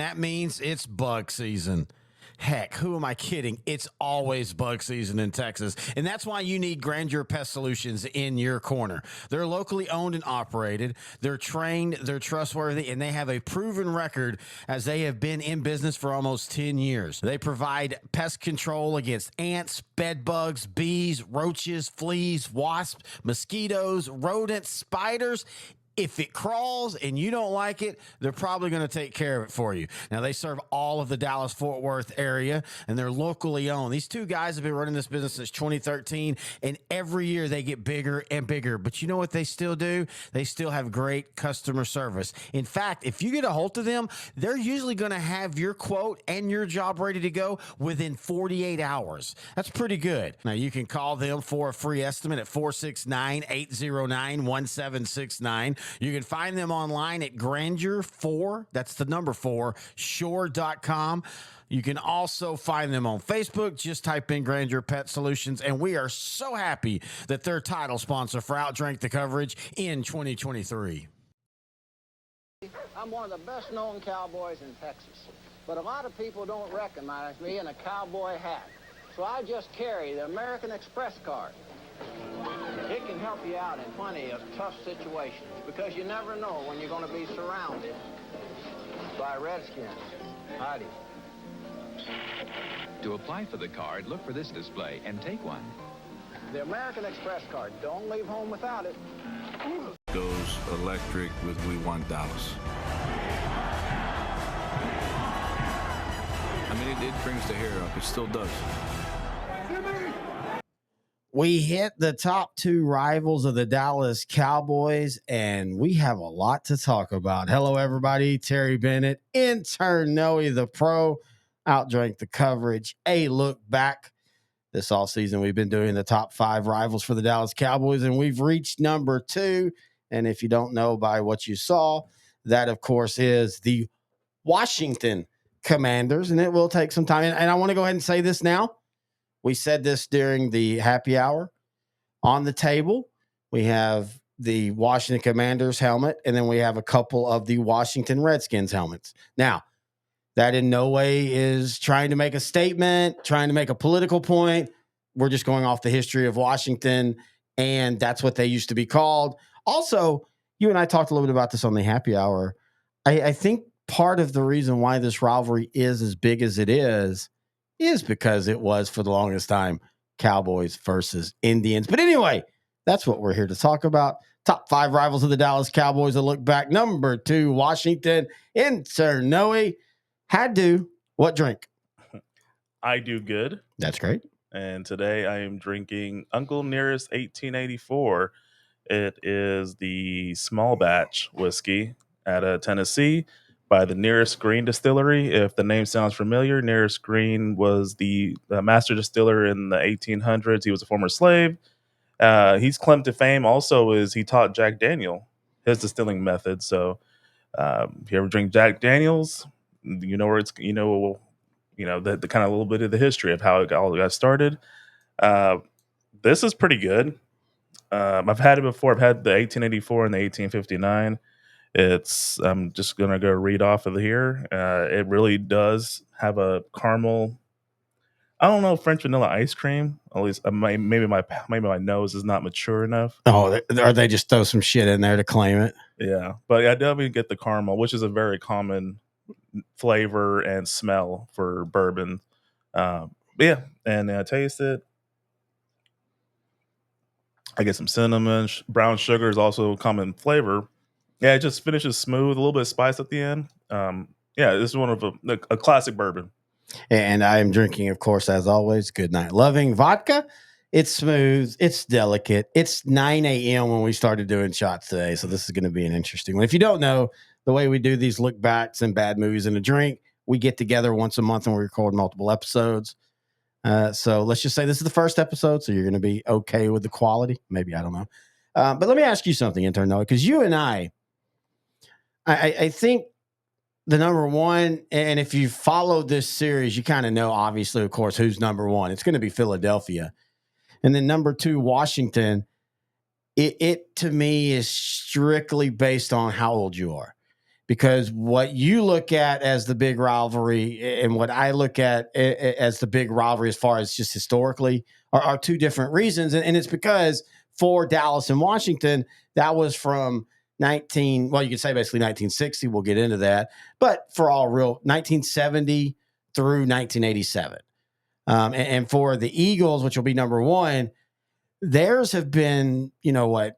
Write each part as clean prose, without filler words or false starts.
That means it's bug season. Heck, who am I kidding? It's always bug season in Texas. And that's why you need Grandeur Pest Solutions in your corner. They're locally owned and operated. They're trained, they're trustworthy, and they have a proven record as they have been in business for almost 10 years. They provide pest control against ants, bed bugs, bees, roaches, fleas, wasps, mosquitoes, rodents, spiders. If it crawls and you don't like it, they're probably going to take care of it for you. Now, they serve all of the Dallas-Fort Worth area, and they're locally owned. These two guys have been running this business since 2013, and every year they get bigger and bigger. But you know what they still do? They still have great customer service. In fact, if you get a hold of them, they're usually going to have your quote and your job ready to go within 48 hours. That's pretty good. Now, you can call them for a free estimate at 469-809-1769. You can find them online at Grandeur4, that's the number 4, shore.com. You can also find them on Facebook. Just type in Grandeur Pet Solutions, and we are so happy that they're title sponsor for OutDrank The Coverage in 2023. I'm one of the best-known cowboys in Texas, but a lot of people don't recognize me in a cowboy hat, so I just carry the American Express card. It can help you out in plenty of tough situations because you never know when you're going to be surrounded by redskins. Howdy. To apply for the card, look for this display and take one. The American Express card. Don't leave home without it. Goes electric with We Want Dallas. I mean, it brings the hair up. It still does. We hit the top two rivals of the Dallas Cowboys, and we have a lot to talk about. Hello, everybody. Terry Bennett, intern Noe the Pro, OutDrank The Coverage, A Look Back. This offseason, we've been doing the top 5 rivals for the Dallas Cowboys, and we've reached number 2. And if you don't know by what you saw, that, of course, is the Washington Commanders, and it will take some time. And I want to go ahead and say this now. We said this during the happy hour. On the table, we have the Washington Commanders helmet, and then we have a couple of the Washington Redskins helmets. Now, that in no way is trying to make a statement, trying to make a political point. We're just going off the history of Washington, and that's what they used to be called. Also, you and I talked a little bit about this on the happy hour. I think part of the reason why this rivalry is as big as it is because it was, for the longest time, Cowboys versus Indians. But anyway, that's what we're here to talk about. Top 5 rivals of the Dallas Cowboys. A look back. Number 2, Washington. Intern Noe. Had to. What drink? I do good. That's great. And today I am drinking Uncle Nearest 1884. It is the small batch whiskey out of Tennessee by the Nearest Green Distillery. If the name sounds familiar, Nearest Green was the master distiller in the 1800s. He was a former slave. He's claimed to fame also is he taught Jack Daniel his distilling method. So if you ever drink Jack Daniels, you know where it's the kind of little bit of the history of how it all got started. This is pretty good. I've had it before. I've had the 1884 and the 1859. I'm just gonna go read off of here. It really does have a caramel. I don't know, French vanilla ice cream. At least maybe my nose is not mature enough. Oh, or they just throw some shit in there to claim it. Yeah, but I definitely get the caramel, which is a very common flavor and smell for bourbon. But yeah, and I taste it. I get some cinnamon. Brown sugar is also a common flavor. Yeah, it just finishes smooth, a little bit of spice at the end. Yeah, this is one of a classic bourbon. And I am drinking, of course, as always, Good Night Loving vodka. It's smooth. It's delicate. It's 9 a.m. when we started doing shots today, so this is going to be an interesting one. If you don't know, the way we do these look backs and bad movies and a drink, we get together once a month and we record multiple episodes. So let's just say this is the first episode, so you're going to be okay with the quality. Maybe, I don't know. But let me ask you something, intern Noah, because you and I think the number one, and if you followed this series, you kind of know, obviously, of course, who's number one. It's going to be Philadelphia. And then number 2, Washington. It to me is strictly based on how old you are. because what you look at as the big rivalry and what I look at as the big rivalry as far as just historically are two different reasons. And it's because for Dallas and Washington, that was from you could say basically 1960. We'll get into that. But for all real, 1970 through 1987. And for the Eagles, which will be number one, theirs have been, you know what?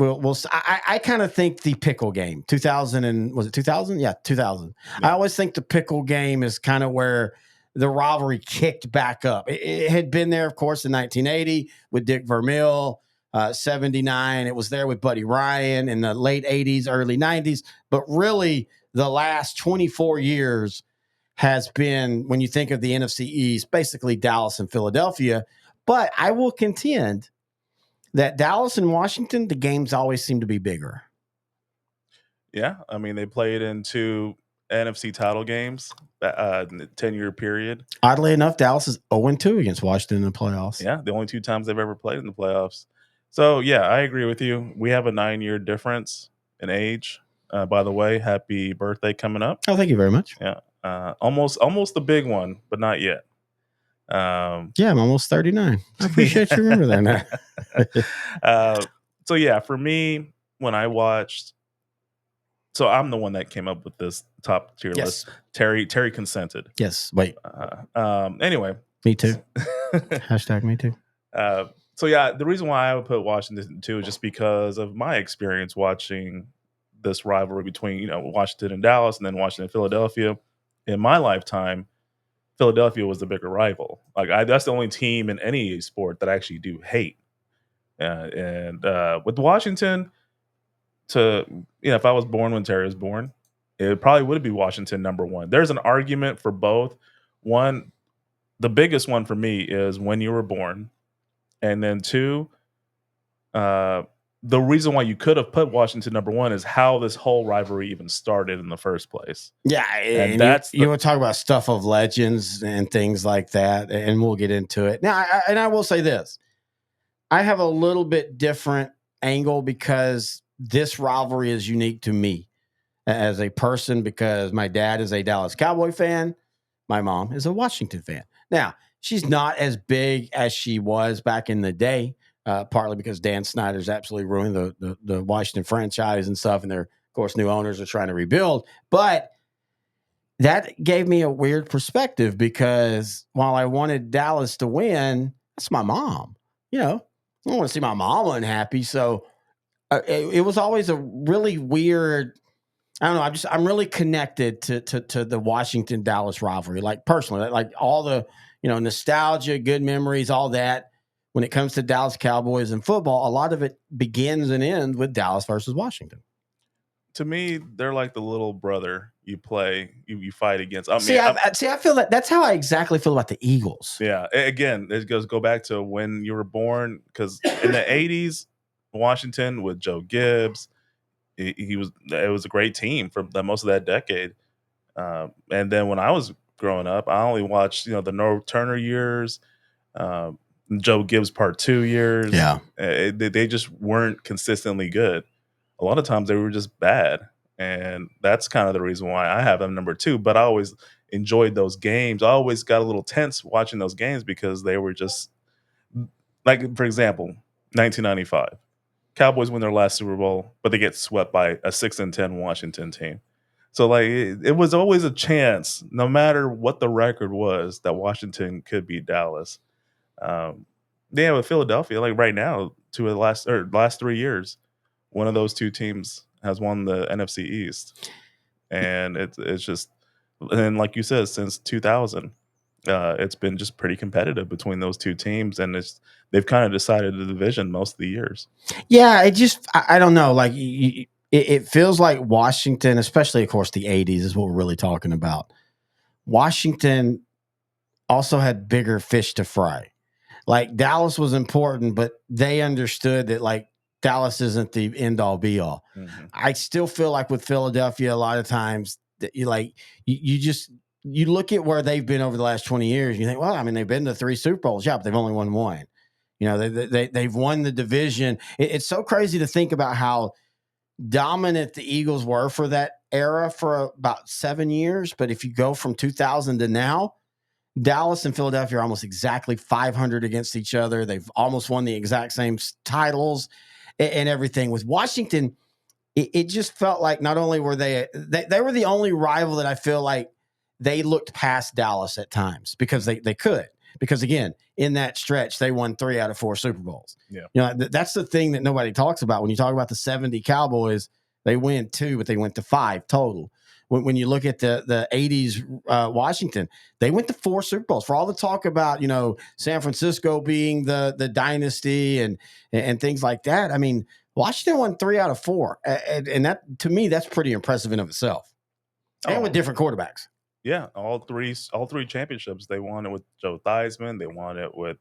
I kind of think the pickle game, 2000 and was it 2000? Yeah, 2000. Yeah. I always think the pickle game is kind of where the rivalry kicked back up. It had been there, of course, in 1980 with Dick Vermeil, 79. It was there with Buddy Ryan in the late 80s, early 90s. But really, the last 24 years has been, when you think of the NFC East, basically Dallas and Philadelphia. But I will contend that Dallas and Washington, the games always seem to be bigger. Yeah, I mean, they played in 2 NFC title games in the 10-year period. Oddly enough, Dallas is 0-2 against Washington in the playoffs. Yeah, the only 2 times they've ever played in the playoffs. So, yeah, I agree with you. We have a 9-year difference in age. By the way, happy birthday coming up. Oh, thank you very much. Yeah, almost the big one, but not yet. Yeah, I'm almost 39. I appreciate you remembering that. So yeah, for me, when I watched, so I'm the one that came up with this top tier list. Terry consented. Yes. Wait. Anyway, me too. Hashtag me too. So yeah, the reason why I would put Washington too is just because of my experience watching this rivalry between Washington and Dallas, and then Washington and Philadelphia. In my lifetime, Philadelphia was the bigger rival. That's the only team in any sport that I actually do hate. And with Washington, if I was born when Terry was born, it probably would be Washington number one. There's an argument for both. One, the biggest one for me is when you were born, and then 2, the reason why you could have put Washington number one is how this whole rivalry even started in the first place. Yeah, and that's you want to talk about stuff of legends and things like that, and we'll get into it. Now, I will say this. I have a little bit different angle because this rivalry is unique to me as a person, because my dad is a Dallas Cowboy fan. My mom is a Washington fan. Now, she's not as big as she was back in the day. Partly because Dan Snyder's absolutely ruined the Washington franchise and stuff, and their, of course, new owners are trying to rebuild. But that gave me a weird perspective, because while I wanted Dallas to win, that's my mom. I don't want to see my mom unhappy. So it was always a really weird. I don't know. I'm really connected to the Washington Dallas rivalry, like personally, like all the nostalgia, good memories, all that. When it comes to Dallas Cowboys and football, a lot of it begins and ends with Dallas versus Washington. To me, they're like the little brother you play, you fight against. I feel that's how I exactly feel about the Eagles. Yeah. Again, it go back to when you were born, because in the 80s, Washington with Joe Gibbs, it was a great team for most of that decade. And then when I was growing up, I only watched, the Norv Turner years, Joe Gibbs part 2 years. Yeah. They just weren't consistently good. A lot of times they were just bad. And that's kind of the reason why I have them number 2. But I always enjoyed those games. I always got a little tense watching those games because they were just, like, for example, 1995. Cowboys win their last Super Bowl, but they get swept by a 6-10 Washington team. So, like, it was always a chance, no matter what the record was, that Washington could beat Dallas. With Philadelphia, like right now, 2 of the last 3 years, one of those 2 teams has won the NFC East, and it's just, and like you said, since 2000, it's been just pretty competitive between those 2 teams, and they've kind of decided the division most of the years. Yeah, I don't know, like it feels like Washington, especially of course the 80s is what we're really talking about. Washington also had bigger fish to fry. Like Dallas was important, but they understood that like Dallas isn't the end all be all. Mm-hmm. I still feel like with Philadelphia, a lot of times that you look at where they've been over the last 20 years. You think, well, I mean, they've been to 3 Super Bowls. Yeah, but they've only won 1. They've won the division. It's so crazy to think about how dominant the Eagles were for that era for about 7 years. But if you go from 2000 to now, Dallas and Philadelphia are almost exactly 500 against each other. They've almost won the exact same titles and everything. With Washington, it just felt like not only were they were the only rival that I feel like they looked past Dallas at times because they could. Because again, in that stretch, they won 3 out of 4 Super Bowls. Yeah. You know, that's the thing that nobody talks about. When you talk about the 70 Cowboys, they win 2, but they went to 5 total. When you look at the 80s Washington, they went to 4 Super Bowls. For all the talk about, you know, San Francisco being the dynasty and things like that, I mean, Washington won 3 out of 4. And that, to me, that's pretty impressive in of itself. And with different quarterbacks. Yeah, all three championships. They won it with Joe Theismann. They won it with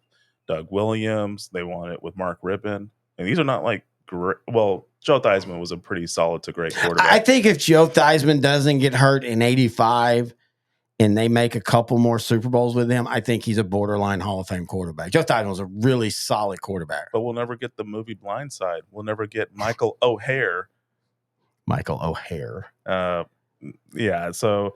Doug Williams. They won it with Mark Rippon. And these are not like great. Well, Joe Theismann was a pretty solid to great quarterback. I think if Joe Theismann doesn't get hurt in 85 and they make a couple more Super Bowls with him, I think he's a borderline Hall of Fame quarterback. Joe Theismann was a really solid quarterback. But we'll never get the movie Blindside. We'll never get Michael O'Hare. Yeah, so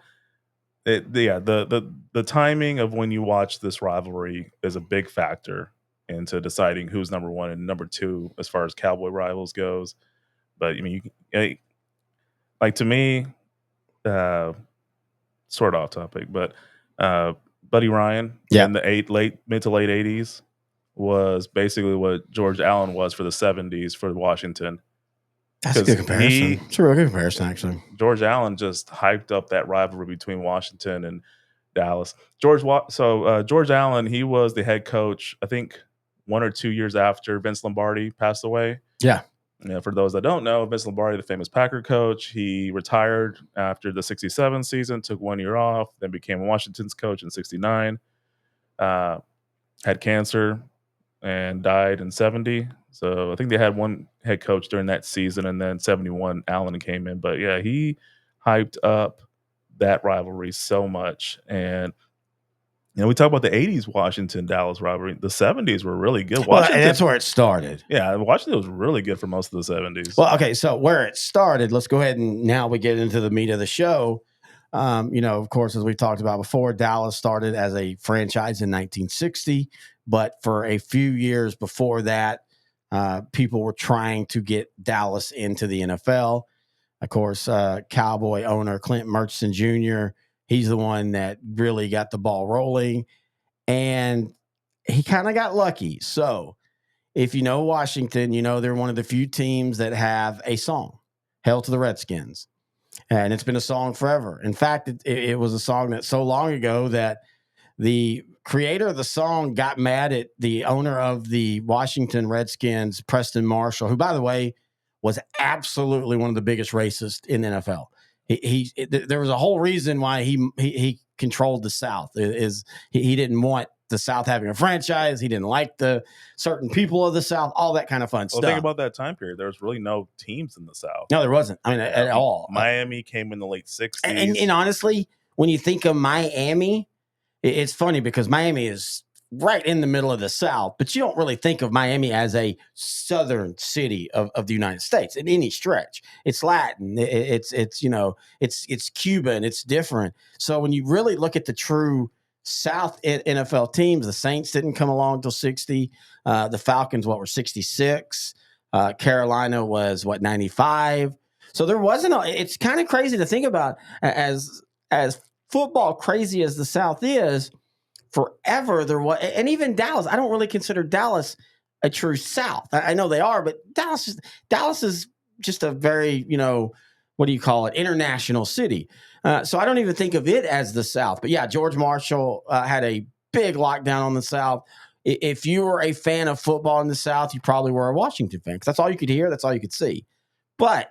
the timing of when you watch this rivalry is a big factor into deciding who's number 1 and number 2 as far as Cowboy rivals goes. But I mean, like to me, sort of off topic, but Buddy Ryan in the mid to late 80s was basically what George Allen was for the 70s for Washington. That's a good comparison. It's a real good comparison, actually. George Allen just hyped up that rivalry between Washington and Dallas. George Allen, he was the head coach, I think 1 or 2 years after Vince Lombardi passed away. Yeah. For those that don't know, Vince Lombardi, the famous Packer coach, he retired after the 67 season, took 1 year off, then became Washington's coach in 69, had cancer, and died in 70. So I think they had one head coach during that season, and then 71, Allen came in. But yeah, he hyped up that rivalry so much. And we talk about the 80s Washington-Dallas rivalry. The 70s were really good. Washington, that's where it started. Yeah, Washington was really good for most of the 70s. Well, okay, so where it started, let's go ahead and now we get into the meat of the show. Of course, as we talked about before, Dallas started as a franchise in 1960, but for a few years before that, people were trying to get Dallas into the NFL. Of course, Cowboy owner Clint Murchison Jr., he's the one that really got the ball rolling, and he kind of got lucky. So if you know Washington, you know they're one of the few teams that have a song, Hail to the Redskins. And it's been a song forever. In fact, it was a song that so long ago that the creator of the song got mad at the owner of the Washington Redskins, Preston Marshall, who, by the way, was absolutely one of the biggest racists in the NFL. There was a whole reason why he controlled the South. He didn't want the South having a franchise. He didn't like the certain people of the South, all that kind of fun stuff. Think about that time period. There was really no teams in the South. No, there wasn't. I mean, at all. Miami came in the late 60s. And honestly, when you think of Miami, it's funny because Miami is right in the middle of the South, but you don't really think of Miami as a southern city of the United States in any stretch. It's Latin. It's Cuban. It's different. So when you really look at the true South NFL teams, the Saints didn't come along until 60. The Falcons, were 66. Carolina was 95. So there wasn't. It's kind of crazy to think about as football crazy as the South is. Forever there was, and even Dallas. I don't really consider Dallas a true South. I know they are, but Dallas is just a very international city. So I don't even think of it as the South. But yeah, George Marshall had a big lockdown on the South. If you were a fan of football in the South, you probably were a Washington fan because that's all you could hear. That's all you could see. But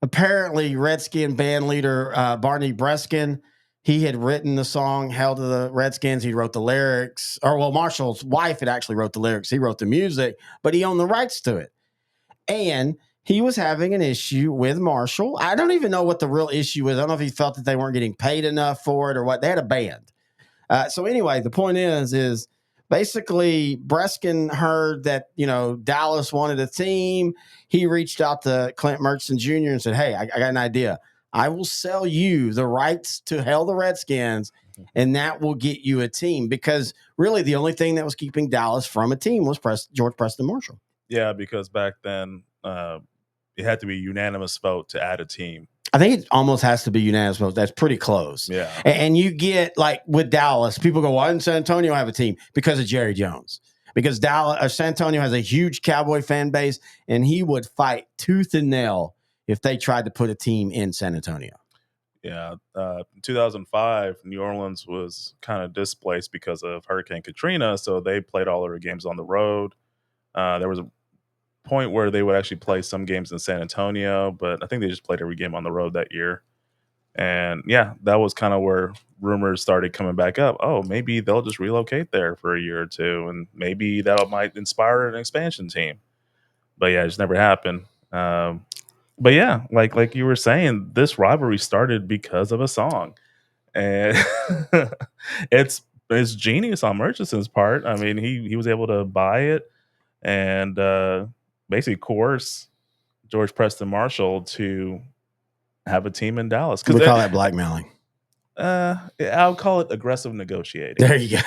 apparently, Redskin band leader Barney Breskin, he had written the song "Hail to the Redskins." He wrote the lyrics. Marshall's wife had actually wrote the lyrics. He wrote the music, but he owned the rights to it. And he was having an issue with Marshall. I don't even know what the real issue is. I don't know if he felt that they weren't getting paid enough for it or what. They had a band. So anyway, the point is basically Breskin heard that, Dallas wanted a team. He reached out to Clint Murchison Jr. and said, hey, I got an idea. I will sell you the rights to Hell the Redskins, and that will get you a team. Because really the only thing that was keeping Dallas from a team was George Preston Marshall. Yeah, because back then it had to be a unanimous vote to add a team. I think it almost has to be unanimous vote. That's pretty close. Yeah. And you get, like, with Dallas, people go, why didn't San Antonio have a team? Because of Jerry Jones. Because San Antonio has a huge Cowboy fan base, and he would fight tooth and nail if they tried to put a team in San Antonio. Yeah. In 2005, New Orleans was kind of displaced because of Hurricane Katrina, so they played all their games on the road. There was a point where they would actually play some games in San Antonio, but I think they just played every game on the road that year. And yeah, that was kind of where rumors started coming back up. Oh, maybe they'll just relocate there for a year or two, and maybe that might inspire an expansion team. But yeah, it just never happened. But yeah, like you were saying, this rivalry started because of a song, and it's genius on Murchison's part. I mean, he was able to buy it and basically coerce George Preston Marshall to have a team in Dallas. We call that blackmailing. I'll call it aggressive negotiating. There you go.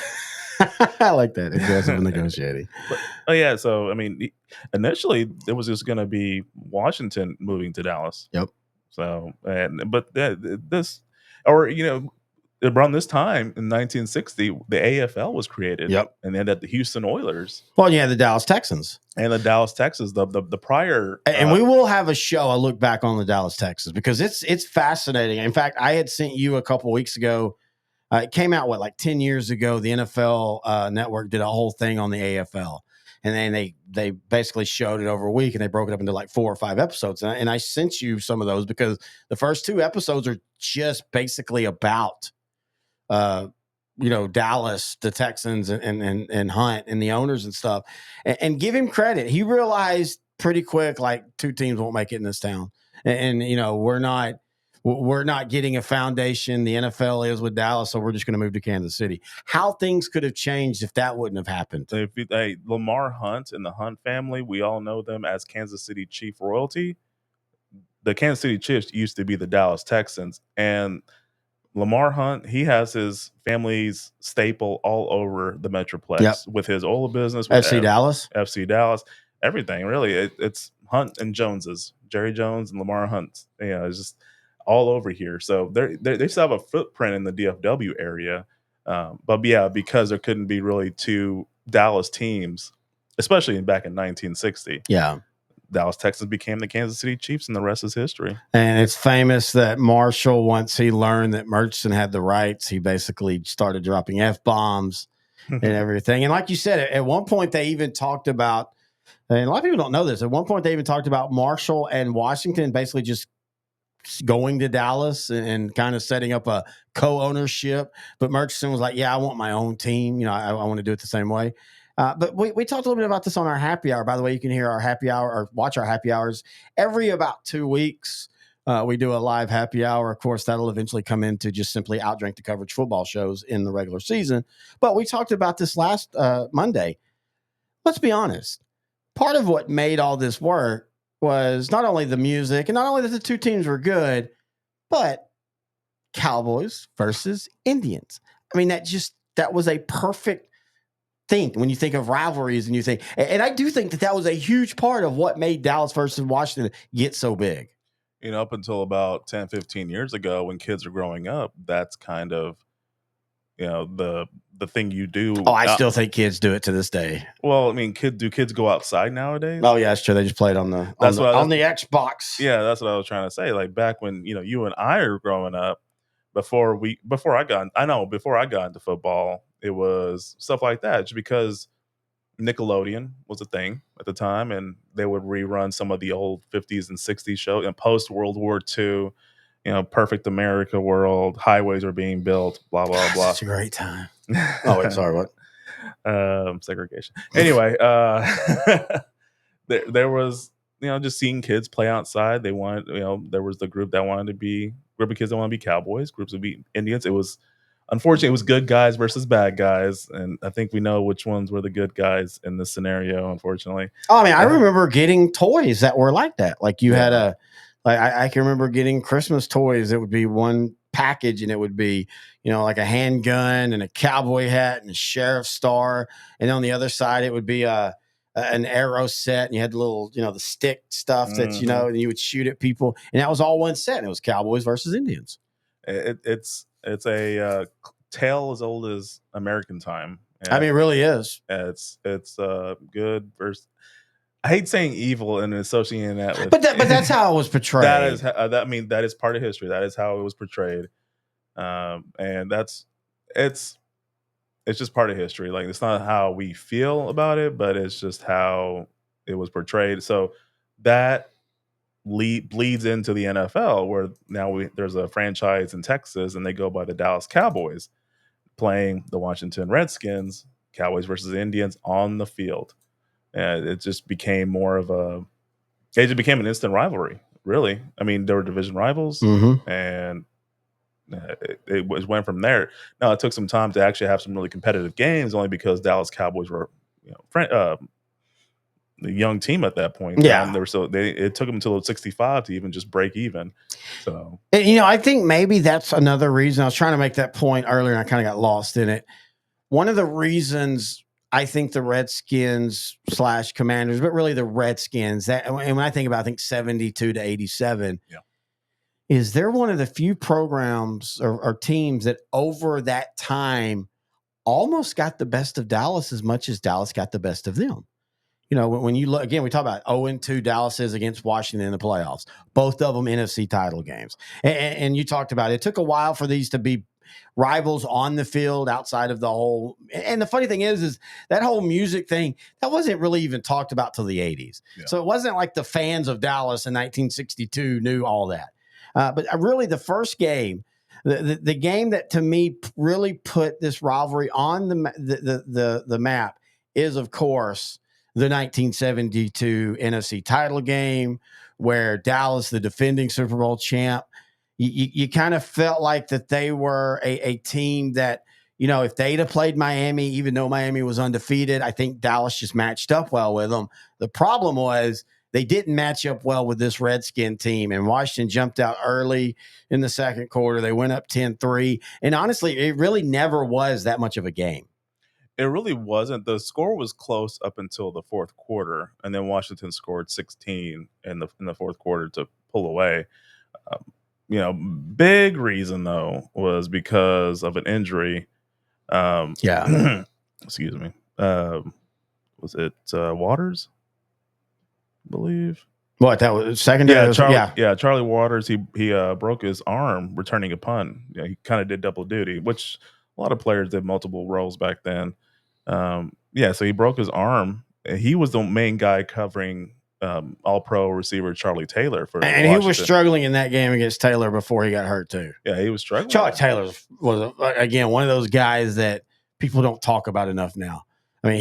I like that, aggressive negotiating. But yeah, so I mean, initially it was just going to be Washington moving to Dallas. Yep. So but this, or around this time in 1960, the AFL was created. Yep. And then at the Houston Oilers. Well, yeah, the Dallas Texans. And the Dallas Texans, the prior. And we will have a show, I look back on the Dallas Texans, because it's fascinating. In fact, I had sent you a couple weeks ago. It came out, like 10 years ago. The NFL network did a whole thing on the AFL. And then they basically showed it over a week, and they broke it up into like 4 or 5 episodes. And I sent you some of those because the first 2 episodes are just basically about Dallas, the Texans, and Hunt and the owners and stuff. And give him credit. He realized pretty quick, like, 2 teams won't make it in this town. And we're not getting a foundation. The NFL is with Dallas, so we're just going to move to Kansas City. How things could have changed if that wouldn't have happened. Lamar Hunt and the Hunt family, we all know them as Kansas City Chief royalty. The Kansas City Chiefs used to be the Dallas Texans, and Lamar Hunt, he has his family's staple all over the Metroplex with his oil business, with FC Dallas, everything really. It's Hunt and Joneses, Jerry Jones and Lamar Hunt. It's just all over here. So they still have a footprint in the DFW area. But yeah, because there couldn't be really 2 Dallas teams, especially back in 1960. Yeah. Dallas Texans became the Kansas City Chiefs, and the rest is history. And it's famous that Marshall, once he learned that Murchison had the rights, he basically started dropping F-bombs and everything. And like you said, at one point they even talked about, and a lot of people don't know this, at one point they even talked about Marshall and Washington basically just going to Dallas and kind of setting up a co-ownership. But Murchison was like, yeah, I want my own team. I want to do it the same way. But we talked a little bit about this on our happy hour. By the way, you can hear our happy hour or watch our happy hours every about 2 weeks. We do a live happy hour. Of course, that'll eventually come into just simply OutDrank The Coverage football shows in the regular season. But we talked about this last Monday. Let's be honest. Part of what made all this work was not only the music and not only that the 2 teams were good, but Cowboys versus Indians. I mean, that was a perfect thing when you think of rivalries, and you think, and I do think that was a huge part of what made Dallas versus Washington get so big. Up until about 10, 15 years ago, when kids are growing up, that's kind of, the thing you do. Oh, I still think kids do it to this day. Well, I mean, do kids go outside nowadays? Oh yeah, that's true. They just play it on the Xbox. Yeah, that's what I was trying to say. Like back when, you and I are growing up, before I got into football, it was stuff like that, just because Nickelodeon was a thing at the time, and they would rerun some of the old 50s and 60s shows, and post World War II, Perfect America World, highways are being built, blah, blah, blah. It's a great time. Oh, wait, sorry, what? Segregation. Anyway, there was, just seeing kids play outside. They wanted, there was the group of kids that wanted to be Cowboys, groups would be Indians. It was unfortunately, it was good guys versus bad guys, and I think we know which ones were the good guys in this scenario. Unfortunately, Oh, I mean, I remember getting toys that were like that. Like you had Yeah. I can remember getting Christmas toys. It would be one package, and it would be, like a handgun and a cowboy hat and a sheriff's star, and on the other side it would be an arrow set, and you had the little, the stick stuff that Mhm. and you would shoot at people, and that was all one set. And it was Cowboys versus Indians. It's a tale as old as American time. I mean, it really is. It's good versus. I hate saying evil and associating that with, But that's how it was portrayed. that is that I mean that is part of history. That is how it was portrayed, and it's it's just part of history. Like, it's not how we feel about it, but it's just how it was portrayed. So that bleeds into the NFL, where now there's a franchise in Texas, and they go by the Dallas Cowboys playing the Washington Redskins. Cowboys versus Indians on the field, and it just became it just became an instant rivalry. Really, I mean, they were division rivals, Mm-hmm. and went from there. Now, it took some time to actually have some really competitive games, only because Dallas Cowboys were, the young team at that point in time. Yeah. It took them until 65 to even just break even. So And, I think maybe that's another reason. I was trying to make that point earlier, and I kind of got lost in it. One of the reasons I think the Redskins / Commanders, but really the Redskins, and when I think about, I think 72 to 87, Yeah. is they're one of the few programs or teams that over that time almost got the best of Dallas as much as Dallas got the best of them. When you look again, we talk about 0-2 Dallas is against Washington in the playoffs, both of them NFC title games. And you talked about it took a while for these to be rivals on the field outside of the whole. And the funny thing is that whole music thing that wasn't really even talked about till the 80s. Yeah. So it wasn't like the fans of Dallas in 1962 knew all that. But really, the first game, the game that to me really put this rivalry on the map is, of course, the 1972 NFC title game, where Dallas, the defending Super Bowl champ, you kind of felt like that they were a team that, if they'd have played Miami, even though Miami was undefeated, I think Dallas just matched up well with them. The problem was they didn't match up well with this Redskin team, and Washington jumped out early in the second quarter. They went up 10-3, and honestly, it really never was that much of a game. it really wasn't. The score was close up until the fourth quarter, and then Washington scored 16 in the fourth quarter to pull away. Big reason though was because of an injury. Yeah. Excuse me. Was it Waters? I believe. What, that was secondary? Charlie Waters. He broke his arm returning a punt. Yeah, he kind of did double duty, which a lot of players did multiple roles back then. So he broke his arm. He was the main guy covering All-Pro receiver Charlie Taylor for and Washington. he was struggling in that game against Taylor before he got hurt too. Yeah, he was struggling. Charlie Taylor was again one of those guys that people don't talk about enough now. I mean,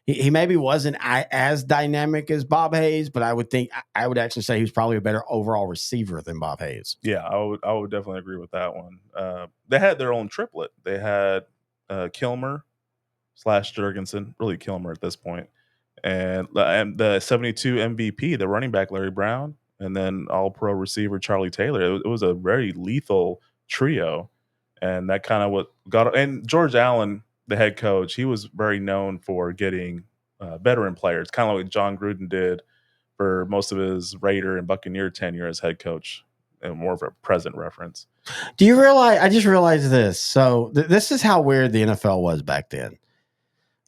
he maybe wasn't as dynamic as Bob Hayes, but I would actually say he was probably a better overall receiver than Bob Hayes. Yeah, I would definitely agree with that one. They had their own triplet. They had Kilmer / Jurgensen, really Kilmer at this point, and the 72 MVP, the running back Larry Brown, and then All-Pro receiver Charlie Taylor. It was a very lethal trio, and that kind of what got. And George Allen, the head coach, he was very known for getting veteran players, kind of like John Gruden did for most of his Raider and Buccaneer tenure as head coach, and more of a present reference. Do you realize? I just realized this. So this is how weird the NFL was back then.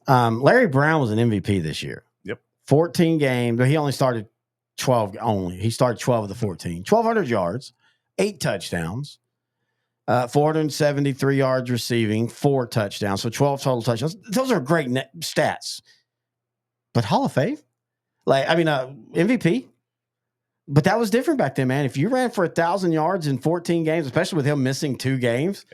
Larry Brown was an MVP this year. Yep. 14 games, but he only started 12 only. He started 12 of the 14. 1,200 yards, 8 touchdowns, 473 yards receiving, 4 touchdowns. So 12 total touchdowns. Those are great stats. But Hall of Fame? MVP? But that was different back then, man. If you ran for 1,000 yards in 14 games, especially with him missing 2 games,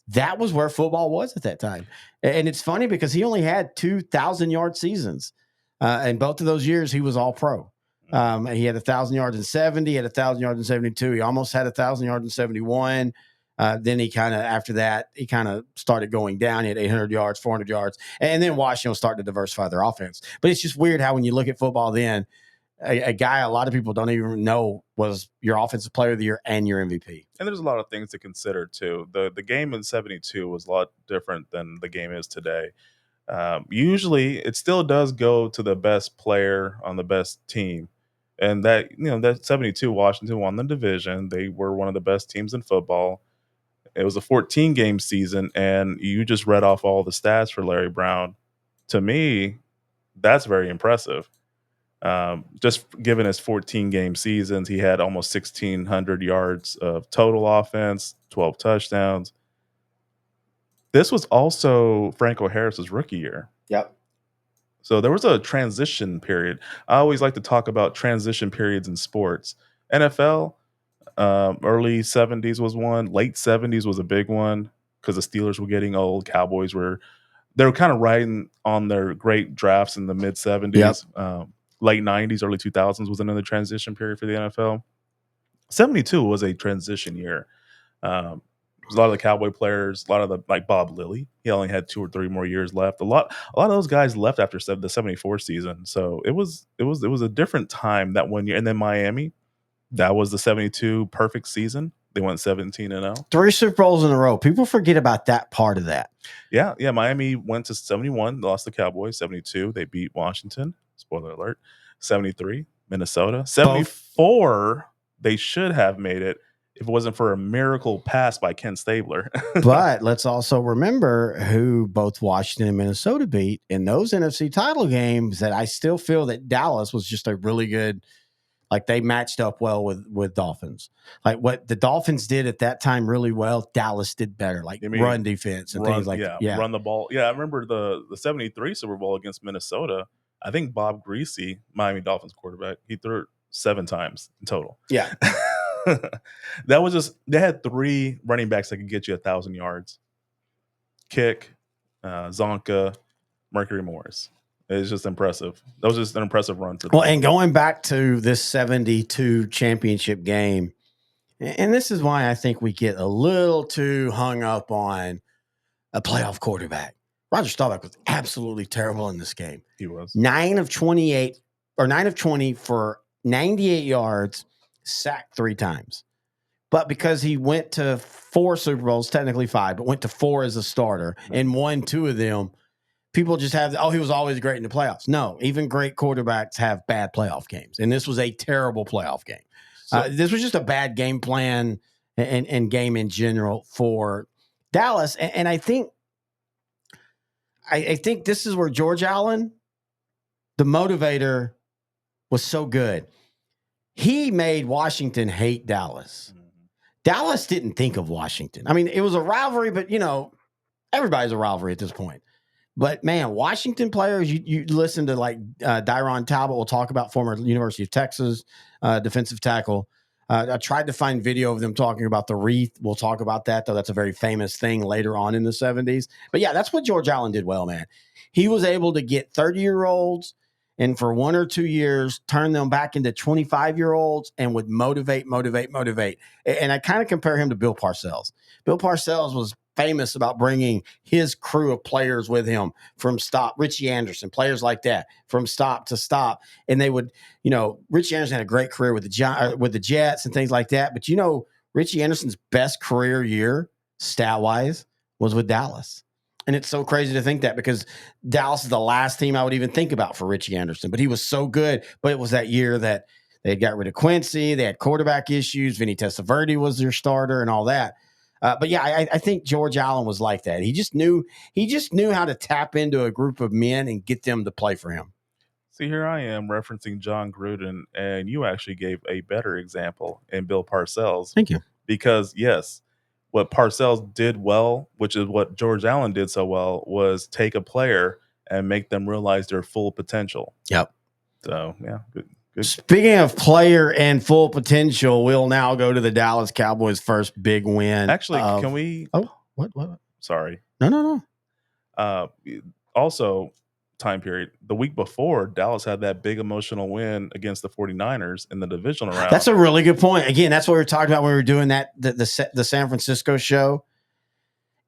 that was where football was at that time. And it's funny because he only had 2,000-yard seasons. And both of those years, he was All-Pro. He had 1,000 yards in 70, he had 1,000 yards in 72. He almost had 1,000 yards in 71. Then after that, he kind of started going down. He had 800 yards, 400 yards. And then Washington started to diversify their offense. But it's just weird how when you look at football then, a guy a lot of people don't even know was your offensive player of the year and your MVP. And there's a lot of things to consider, too. The game in 72 was a lot different than the game is today. Usually, it still does go to the best player on the best team. And that 72 Washington won the division. They were one of the best teams in football. It was a 14-game season, and you just read off all the stats for Larry Brown. To me, that's very impressive. Just given his 14-game seasons, he had almost 1,600 yards of total offense, 12 touchdowns. This was also Franco Harris's rookie year. Yep. So there was a transition period. I always like to talk about transition periods in sports. NFL, early 70s was one. Late 70s was a big one because the Steelers were getting old. Cowboys were kind of riding on their great drafts in the mid 70s. Yep. Late 90s, early 2000s was another transition period for the NFL. 72 was a transition year. A lot of the Cowboy players, a lot of the like Bob Lilly, he only had 2 or 3 more years left. A lot of those guys left after the 74 season. So it was a different time that one year. And then Miami, that was the 72 perfect season. They went 17-0. 3 Super Bowls in a row. People forget about that part of that. Yeah. Miami went to 71, lost the Cowboys. 72, they beat Washington. Spoiler alert. 73, Minnesota. 74, they should have made it if it wasn't for a miracle pass by Ken Stabler. But let's also remember who both Washington and Minnesota beat in those NFC title games, that I still feel that Dallas was just a really good, like they matched up well with Dolphins. Like what the Dolphins did at that time really well, Dallas did better, like run defense and things like that. Yeah, run the ball. Yeah, I remember the 73 Super Bowl against Minnesota. I think Bob Greasy, Miami Dolphins quarterback, he threw it 7 times in total. Yeah. That was just, they had 3 running backs that could get you 1,000 yards. Kick, Zonka, Mercury Morris. It's just impressive. That was just an impressive run for them. Well, and going back to this 72 championship game, and this is why I think we get a little too hung up on a playoff quarterback. Roger Staubach was absolutely terrible in this game. He was 9 of 20 for 98 yards, sacked 3 times. But because he went to 4 Super Bowls, technically 5, but went to 4 as a starter and won 2 of them, people just have, he was always great in the playoffs. No, even great quarterbacks have bad playoff games. And this was a terrible playoff game. This was just a bad game plan and game in general for Dallas. And I think this is where George Allen, the motivator, was so good. He made Washington hate Dallas. Dallas didn't think of Washington. I mean, it was a rivalry, but, everybody's a rivalry at this point. But, man, Washington players, you listen to, like, Dyron Talbot will talk about, former University of Texas defensive tackle. I tried to find video of them talking about the wreath. We'll talk about that, though. That's a very famous thing later on in the 70s. But, yeah, that's what George Allen did well, man. He was able to get 30-year-olds and for 1 or 2 years turn them back into 25-year-olds and would motivate. And I kind of compare him to Bill Parcells. Bill Parcells was famous about bringing his crew of players with him from stop, Richie Anderson, players like that, from stop to stop. And they would, Richie Anderson had a great career with the Jets and things like that. But, Richie Anderson's best career year, stat-wise, was with Dallas. And it's so crazy to think that, because Dallas is the last team I would even think about for Richie Anderson. But he was so good. But it was that year that they got rid of Quincy. They had quarterback issues. Vinny Testaverde was their starter and all that. But yeah, I think George Allen was like that. He just knew how to tap into a group of men and get them to play for him. See, here I am referencing John Gruden, and you actually gave a better example in Bill Parcells. Thank you. Because, yes, what Parcells did well, which is what George Allen did so well, was take a player and make them realize their full potential. Yep. So, yeah, good. Speaking of player and full potential, we'll now go to the Dallas Cowboys' first big win. Actually, can we? Oh, what? Sorry. No. Also, time period. The week before, Dallas had that big emotional win against the 49ers in the divisional round. That's a really good point. Again, that's what we were talking about when we were doing the San Francisco show.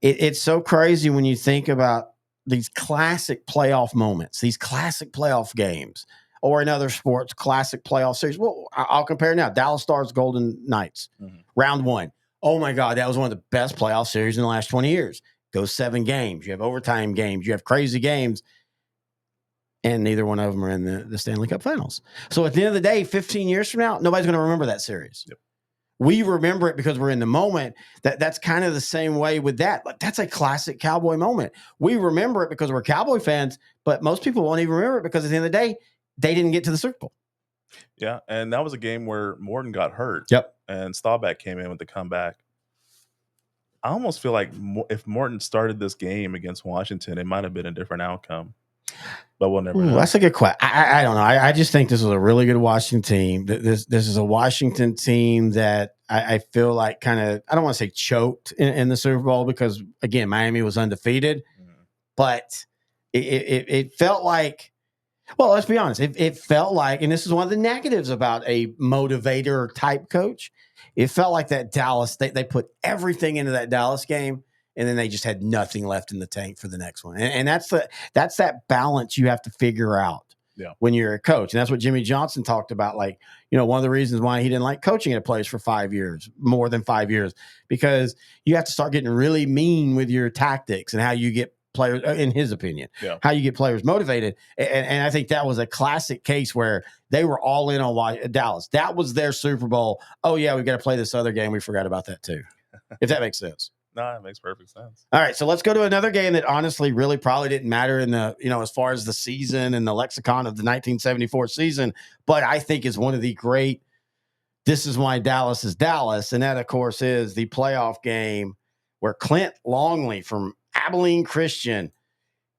It's so crazy when you think about these classic playoff moments, these classic playoff games, or in other sports, classic playoff series. Well, I'll compare now. Dallas Stars, Golden Knights, round one. Oh my God, that was one of the best playoff series in the last 20 years. Goes 7 games. You have overtime games. You have crazy games. And neither one of them are in the Stanley Cup Finals. So at the end of the day, 15 years from now, nobody's going to remember that series. Yep. We remember it because we're in the moment. That's kind of the same way with that. But that's a classic Cowboy moment. We remember it because we're Cowboy fans, but most people won't even remember it because at the end of the day, they didn't get to the Super Bowl. Yeah, and that was a game where Morton got hurt. Yep. And Staubach came in with the comeback. I almost feel like if Morton started this game against Washington, it might have been a different outcome. But we'll never know. That's a good question. I don't know. I just think this was a really good Washington team. This is a Washington team that I feel like kind of, I don't want to say choked in the Super Bowl because, again, Miami was undefeated. But it felt like, well, let's be honest. It felt like, and this is one of the negatives about a motivator type coach, it felt like that Dallas, they put everything into that Dallas game, and then they just had nothing left in the tank for the next one. And that's that balance you have to figure out when you're a coach. And that's what Jimmy Johnson talked about. Like, one of the reasons why he didn't like coaching at a place for 5 years, more than 5 years, because you have to start getting really mean with your tactics and how you get players, in his opinion, how you get players motivated. And I think that was a classic case where they were all in on Dallas. That was their Super Bowl. Oh, yeah, we've got to play this other game. We forgot about that too, if that makes sense. No, it makes perfect sense. All right, so let's go to another game that honestly really probably didn't matter in the, as far as the season and the lexicon of the 1974 season, but I think is one of the great, this is why Dallas is Dallas, and that, of course, is the playoff game where Clint Longley from Abilene Christian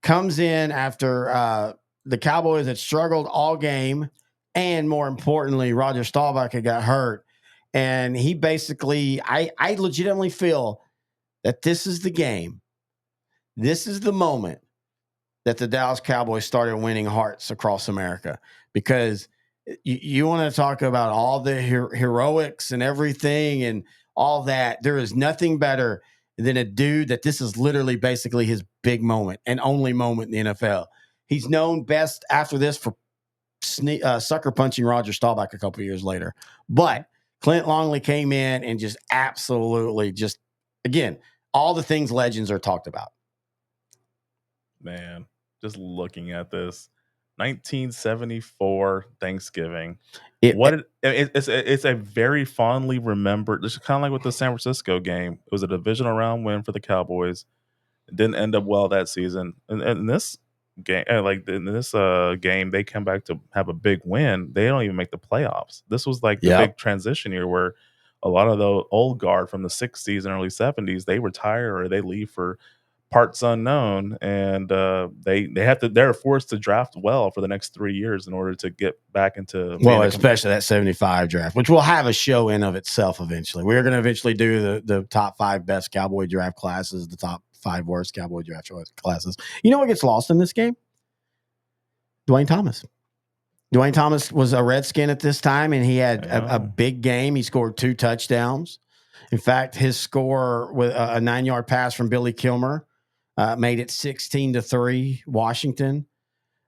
comes in after the Cowboys had struggled all game, and more importantly, Roger Staubach had got hurt, and he basically, I legitimately feel that this is the game. This is the moment that the Dallas Cowboys started winning hearts across America, because you want to talk about all the heroics and everything and all that. There is nothing better than a dude that this is literally basically his big moment and only moment in the NFL. He's known best after this for sucker punching Roger Staubach a couple of years later. But Clint Longley came in and just absolutely just, again, all the things legends are talked about. Man, just looking at this 1974 Thanksgiving. It's a very fondly remembered, it's kind of like with the San Francisco game. It was a divisional round win for the Cowboys. It didn't end up well that season. And this game, game, they come back to have a big win. They don't even make the playoffs. This was like the big transition year where a lot of the old guard from the 60s and early 70s, they retire or they leave for parts unknown, and they're forced to draft well for the next 3 years in order to get back into especially that 75 draft, which we'll have a show in of itself eventually. We're going to eventually do the top 5 best Cowboy draft classes, the top 5 worst Cowboy draft classes. You know what gets lost in this game? Dwayne Thomas. Dwayne Thomas was a Redskin at this time, and he had a big game. He scored 2 touchdowns. In fact, his score with a 9-yard pass from Billy Kilmer made it 16-3 Washington.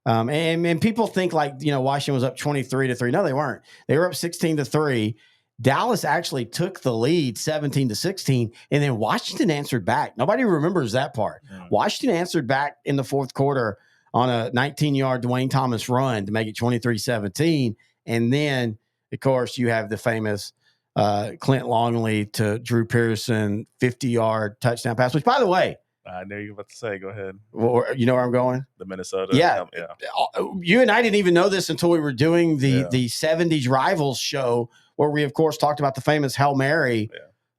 And people think like, Washington was up 23-3. No, they weren't. They were up 16-3. Dallas actually took the lead 17-16, and then Washington answered back. Nobody remembers that part. Washington answered back in the fourth quarter on a 19-yard Dwayne Thomas run to make it 23-17. And then, of course, you have the famous Clint Longley to Drew Pearson 50-yard touchdown pass, which, by the way, I know you were about to say, go ahead. Well, you know where I'm going? The Minnesota. Yeah. You and I didn't even know this until we were doing the 70s Rivals show, where we, of course, talked about the famous Hail Mary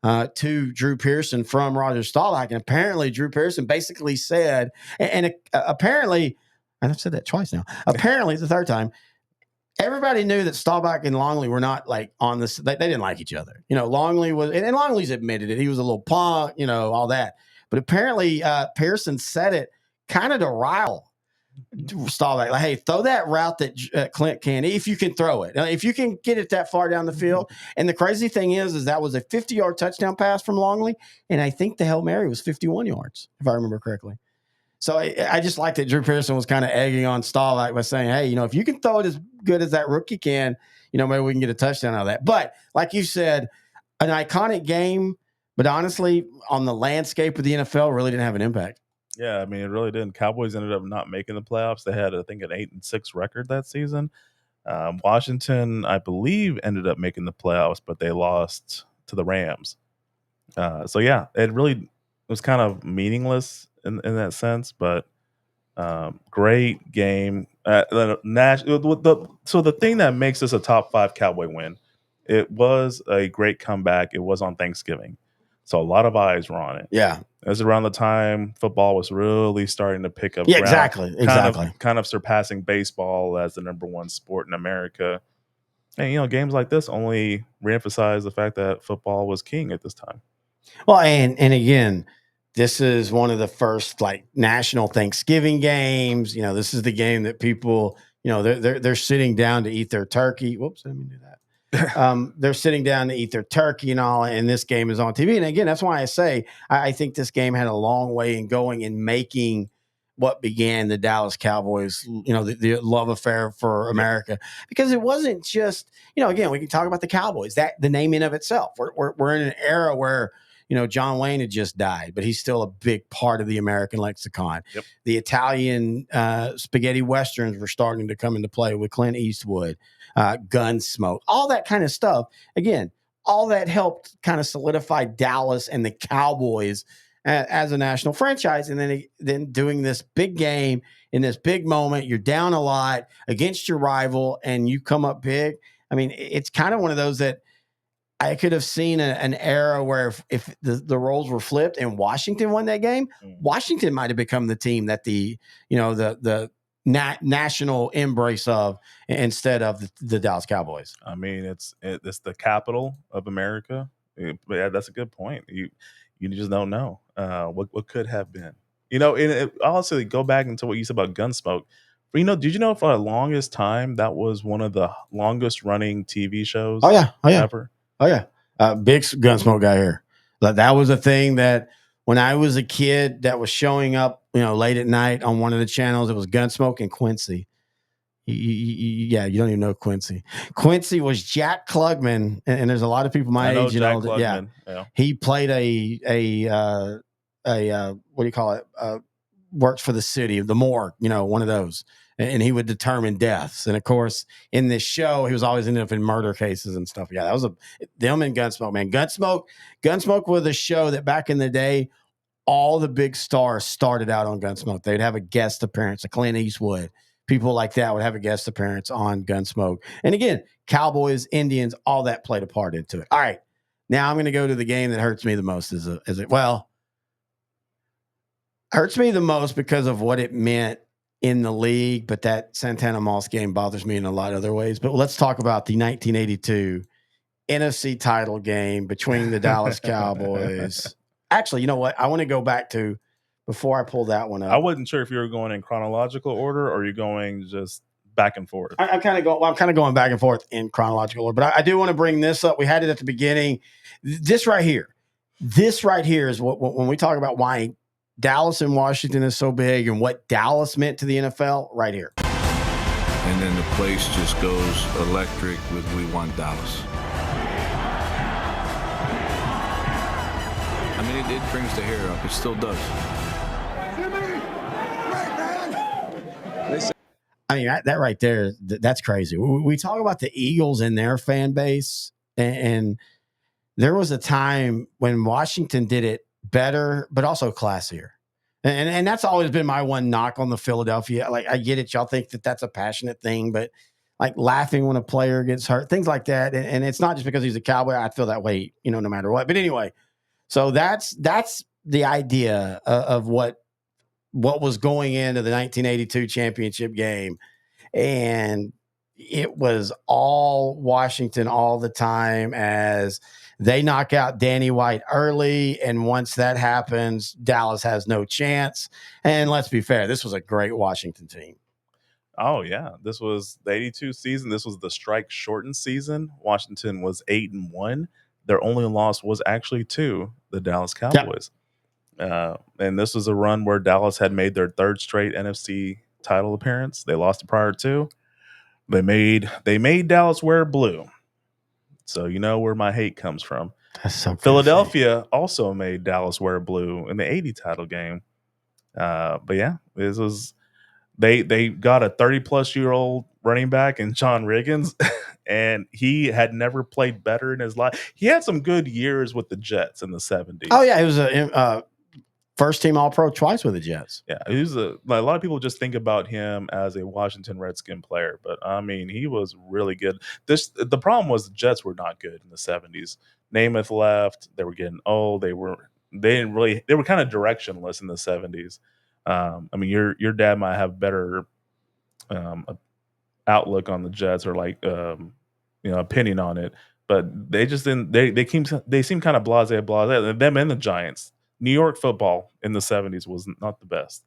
to Drew Pearson from Roger Staubach. And apparently Drew Pearson basically said, and apparently, and I've said that twice now, apparently it's the third time, everybody knew that Staubach and Longley were not like on this. They didn't like each other. Longley was, and Longley's admitted it. He was a little punk, all that. But apparently Pearson said it kind of to rile Staubach, like, hey, throw that route that Clint can, if you can throw it. If you can get it that far down the field. And the crazy thing is that was a 50-yard touchdown pass from Longley, and I think the Hail Mary was 51 yards, if I remember correctly. So I just like that Drew Pearson was kind of egging on Staubach by saying, hey, if you can throw it as good as that rookie can, maybe we can get a touchdown out of that. But like you said, an iconic game, but honestly, on the landscape of the NFL, really didn't have an impact. Yeah, I mean, it really didn't. Cowboys ended up not making the playoffs. They had, I think, an 8-6 record that season. Washington, I believe, ended up making the playoffs, but they lost to the Rams. So yeah, it really was kind of meaningless in that sense. But great game. So the thing that makes this a top 5 Cowboy win, it was a great comeback. It was on Thanksgiving, so a lot of eyes were on it. Yeah. It was around the time football was really starting to pick up Yeah, ground. exactly. Kind of surpassing baseball as the number 1 sport in America. And, games like this only reemphasize the fact that football was king at this time. Well, and again, this is one of the first national Thanksgiving games. This is the game that people, they're sitting down to eat their turkey. Whoops, I didn't mean to do that. They're sitting down to eat their turkey and all, and this game is on TV. And again, that's why I say I think this game had a long way in going in making what began the Dallas Cowboys, the love affair for America, because it wasn't just, again, we can talk about the Cowboys, that the name in of itself. We're in an era where, John Wayne had just died, but he's still a big part of the American lexicon. Yep. The Italian spaghetti westerns were starting to come into play with Clint Eastwood. Gunsmoke, all that kind of stuff. Again, all that helped kind of solidify Dallas and the Cowboys as a national franchise. And then doing this big game in this big moment, you're down a lot against your rival and you come up big. I mean, it's kind of one of those that I could have seen an era where if the roles were flipped and Washington won that game, Washington might have become the team that the national embrace of instead of the Dallas Cowboys. I mean, it's the capital of America. Yeah, that's a good point. You just don't know what could have been. And honestly, go back into what you said about Gunsmoke. But did you know for the longest time that was one of the longest running TV shows? Oh yeah, ever. Oh yeah, big Gunsmoke guy here. That was a thing that when I was a kid that was showing up, late at night on one of the channels. It was Gunsmoke and Quincy. Yeah, you don't even know Quincy. Quincy was Jack Klugman, and there's a lot of people my age, Jack Klugman. Yeah, he played a what do you call it? Works for the city, the morgue, one of those, and he would determine deaths. And of course, in this show, he was always ended up in murder cases and stuff. Yeah, that was them and Gunsmoke, man. Gunsmoke was a show that back in the day, all the big stars started out on Gunsmoke. They'd have a guest appearance, a Clint Eastwood. People like that would have a guest appearance on Gunsmoke. And again, Cowboys, Indians, all that played a part into it. All right. Now I'm going to go to the game that hurts me the most. Hurts me the most because of what it meant in the league, but that Santana Moss game bothers me in a lot of other ways. But let's talk about the 1982 NFC title game between the Dallas Cowboys. Actually, you know what? I want to go back to before I pull that one up. I wasn't sure if you were going in chronological order or you're going just back and forth. I'm kind of going back and forth in chronological order, but I do want to bring this up. We had it at the beginning. This right here is what when we talk about why Dallas and Washington is so big and what Dallas meant to the NFL right here. And then the place just goes electric with "We Want Dallas." I mean, it brings the hair up. It still does. I mean, that right there, that's crazy. We talk about the Eagles and their fan base, and there was a time when Washington did it better, but also classier. And that's always been my one knock on the Philadelphia. Like, I get it. Y'all think that that's a passionate thing, but like laughing when a player gets hurt, things like that. And it's not just because he's a Cowboy. I feel that way, no matter what. But anyway, so that's the idea of what was going into the 1982 championship game. And, it was all Washington all the time as they knock out Danny White early. And once that happens, Dallas has no chance. And let's be fair, this was a great Washington team. Oh yeah, this was the '82 season. This was the strike shortened season. Washington was 8-1. Their only loss was actually to the Dallas Cowboys. And this was a run where Dallas had made their third straight NFC title appearance. They lost the prior two. They made Dallas wear blue. So you know where my hate comes from. That's so Philadelphia also made Dallas wear blue in the '80 title game. But yeah, this was they got a 30-plus-year-old running back in John Riggins, and he had never played better in his life. He had some good years with the Jets in the '70s. Oh yeah, he was a first team All-Pro twice with the Jets. Yeah, he was a lot of people just think about him as a Washington Redskin player, but I mean, he was really good. The problem was the Jets were not good in the '70s. Namath left; they were getting old. They were kind of directionless in the '70s. I mean, your dad might have better outlook on the Jets or opinion on it, but they just didn't. They seem kind of blasé. Them and the Giants. New York football in the '70s was not the best.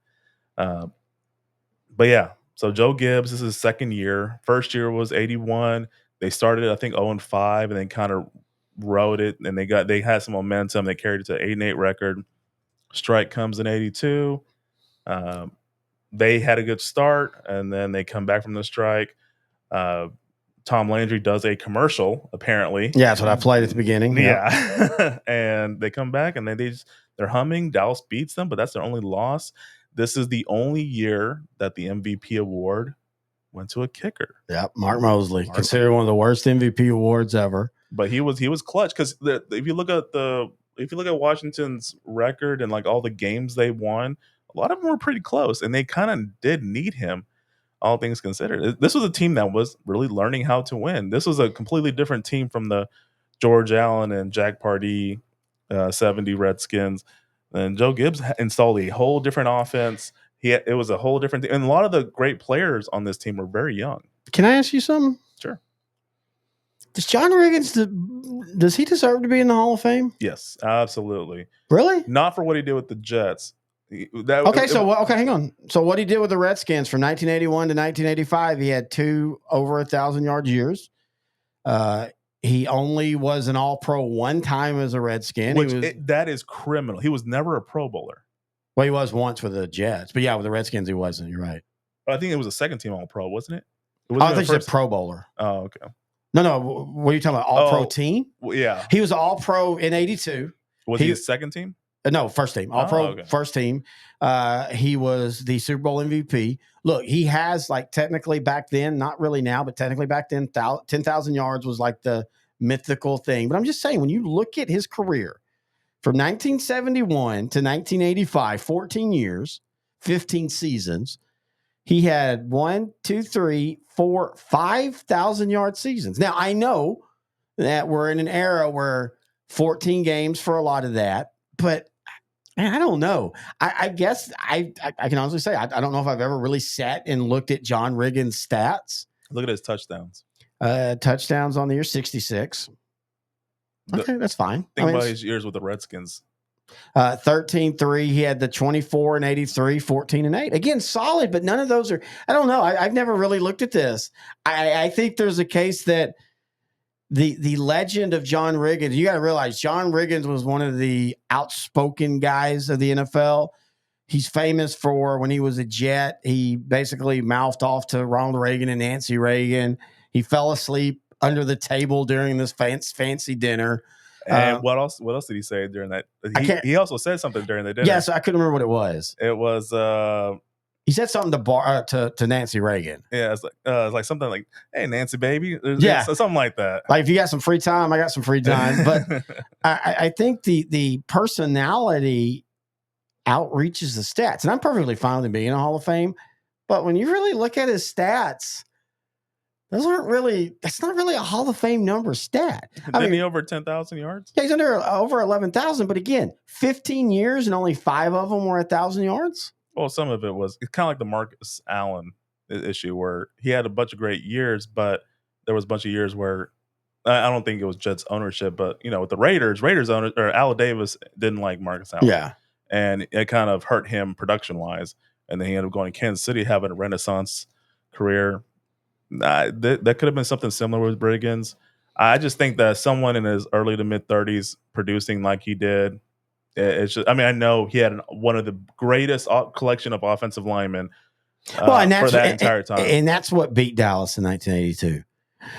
But yeah, so Joe Gibbs, this is his second year. First year was '81. They started, I think, 0-5, and then kind of rode it, and they had some momentum. They carried it to 8-8 record. Strike comes in '82. They had a good start, and then they come back from the strike. Tom Landry does a commercial, apparently. Yeah, that's what I played at the beginning. Yeah. And they come back, and then they're humming. Dallas beats them, but that's their only loss. This is the only year that the MVP award went to a kicker. Yep, Mark Mosley, considered one of the worst MVP awards ever. But he was clutch because if you look at Washington's record and like all the games they won, a lot of them were pretty close, and they kind of did need him. All things considered, this was a team that was really learning how to win. This was a completely different team from the George Allen and Jack Pardee 70 Redskins. And Joe Gibbs installed a whole different offense. It was a whole different thing. And a lot of the great players on this team were very young. Can I ask you something? Sure. Does John Riggins, does he deserve to be in the Hall of Fame? Yes, absolutely. Really? Not for what he did with the Jets. Hang on. So what he did with the Redskins from 1981 to 1985, he had two over 1,000-yard years. He only was an All-Pro one time as a Redskin. That is criminal. He was never a Pro Bowler. Well, he was once with the Jets, but yeah, with the Redskins, he wasn't. You're right. I think it was a second-team All-Pro, wasn't it? I think he said Pro Bowler. Oh, okay. No. What are you talking about? All-Pro team? Well, yeah. He was All-Pro in '82. Was he his second team? No, first team. All-Pro first team. He was the Super Bowl MVP. Look, he has, like, technically back then, not really now, but technically back then, 10,000 yards was like the mythical thing. But I'm just saying, when you look at his career from 1971 to 1985, 14 years, 15 seasons, he had 5,000-yard seasons. Now, I know that we're in an era where 14 games for a lot of that, but man, I don't know. I guess I can honestly say I don't know if I've ever really sat and looked at John Riggins' stats. Look at his touchdowns. Touchdowns on the year 66. Okay, that's fine. Think about his years with the Redskins. 13-3. He had the 24 and 83, 14 and 8. Again, solid, but none of those are. I don't know. I've never really looked at this. I think there's a case that the legend of John Riggins, you got to realize John Riggins was one of the outspoken guys of the NFL. He's famous for when he was a Jet, he basically mouthed off to Ronald Reagan and Nancy Reagan. He fell asleep under the table during this fancy dinner. And what else did he say during that? He also said something during the dinner. Yes, I couldn't remember what it was. It was he said something to Nancy Reagan. Yeah, it's like something like, "Hey, Nancy, baby." Yeah, something like that. Like, if you got some free time, I got some free time. But I think the personality outreaches the stats, and I'm perfectly fine with him being in a Hall of Fame. But when you really look at his stats, that's not really a Hall of Fame number stat. Didn't he over 10,000 yards? Yeah, he's over 11,000. But again, 15 years and only 5 of them were 1,000 yards. Well, some of it was kind of like the Marcus Allen issue where he had a bunch of great years, but there was a bunch of years where I don't think it was Jets ownership, but with the Raiders owner or Al Davis didn't like Marcus Allen. Yeah. And it kind of hurt him production wise. And then he ended up going to Kansas City, having a renaissance career. That could have been something similar with Briggins. I just think that someone in his early to mid 30s producing like he did, it's just, I know he had one of the greatest collection of offensive linemen for that entire time. And that's what beat Dallas in 1982.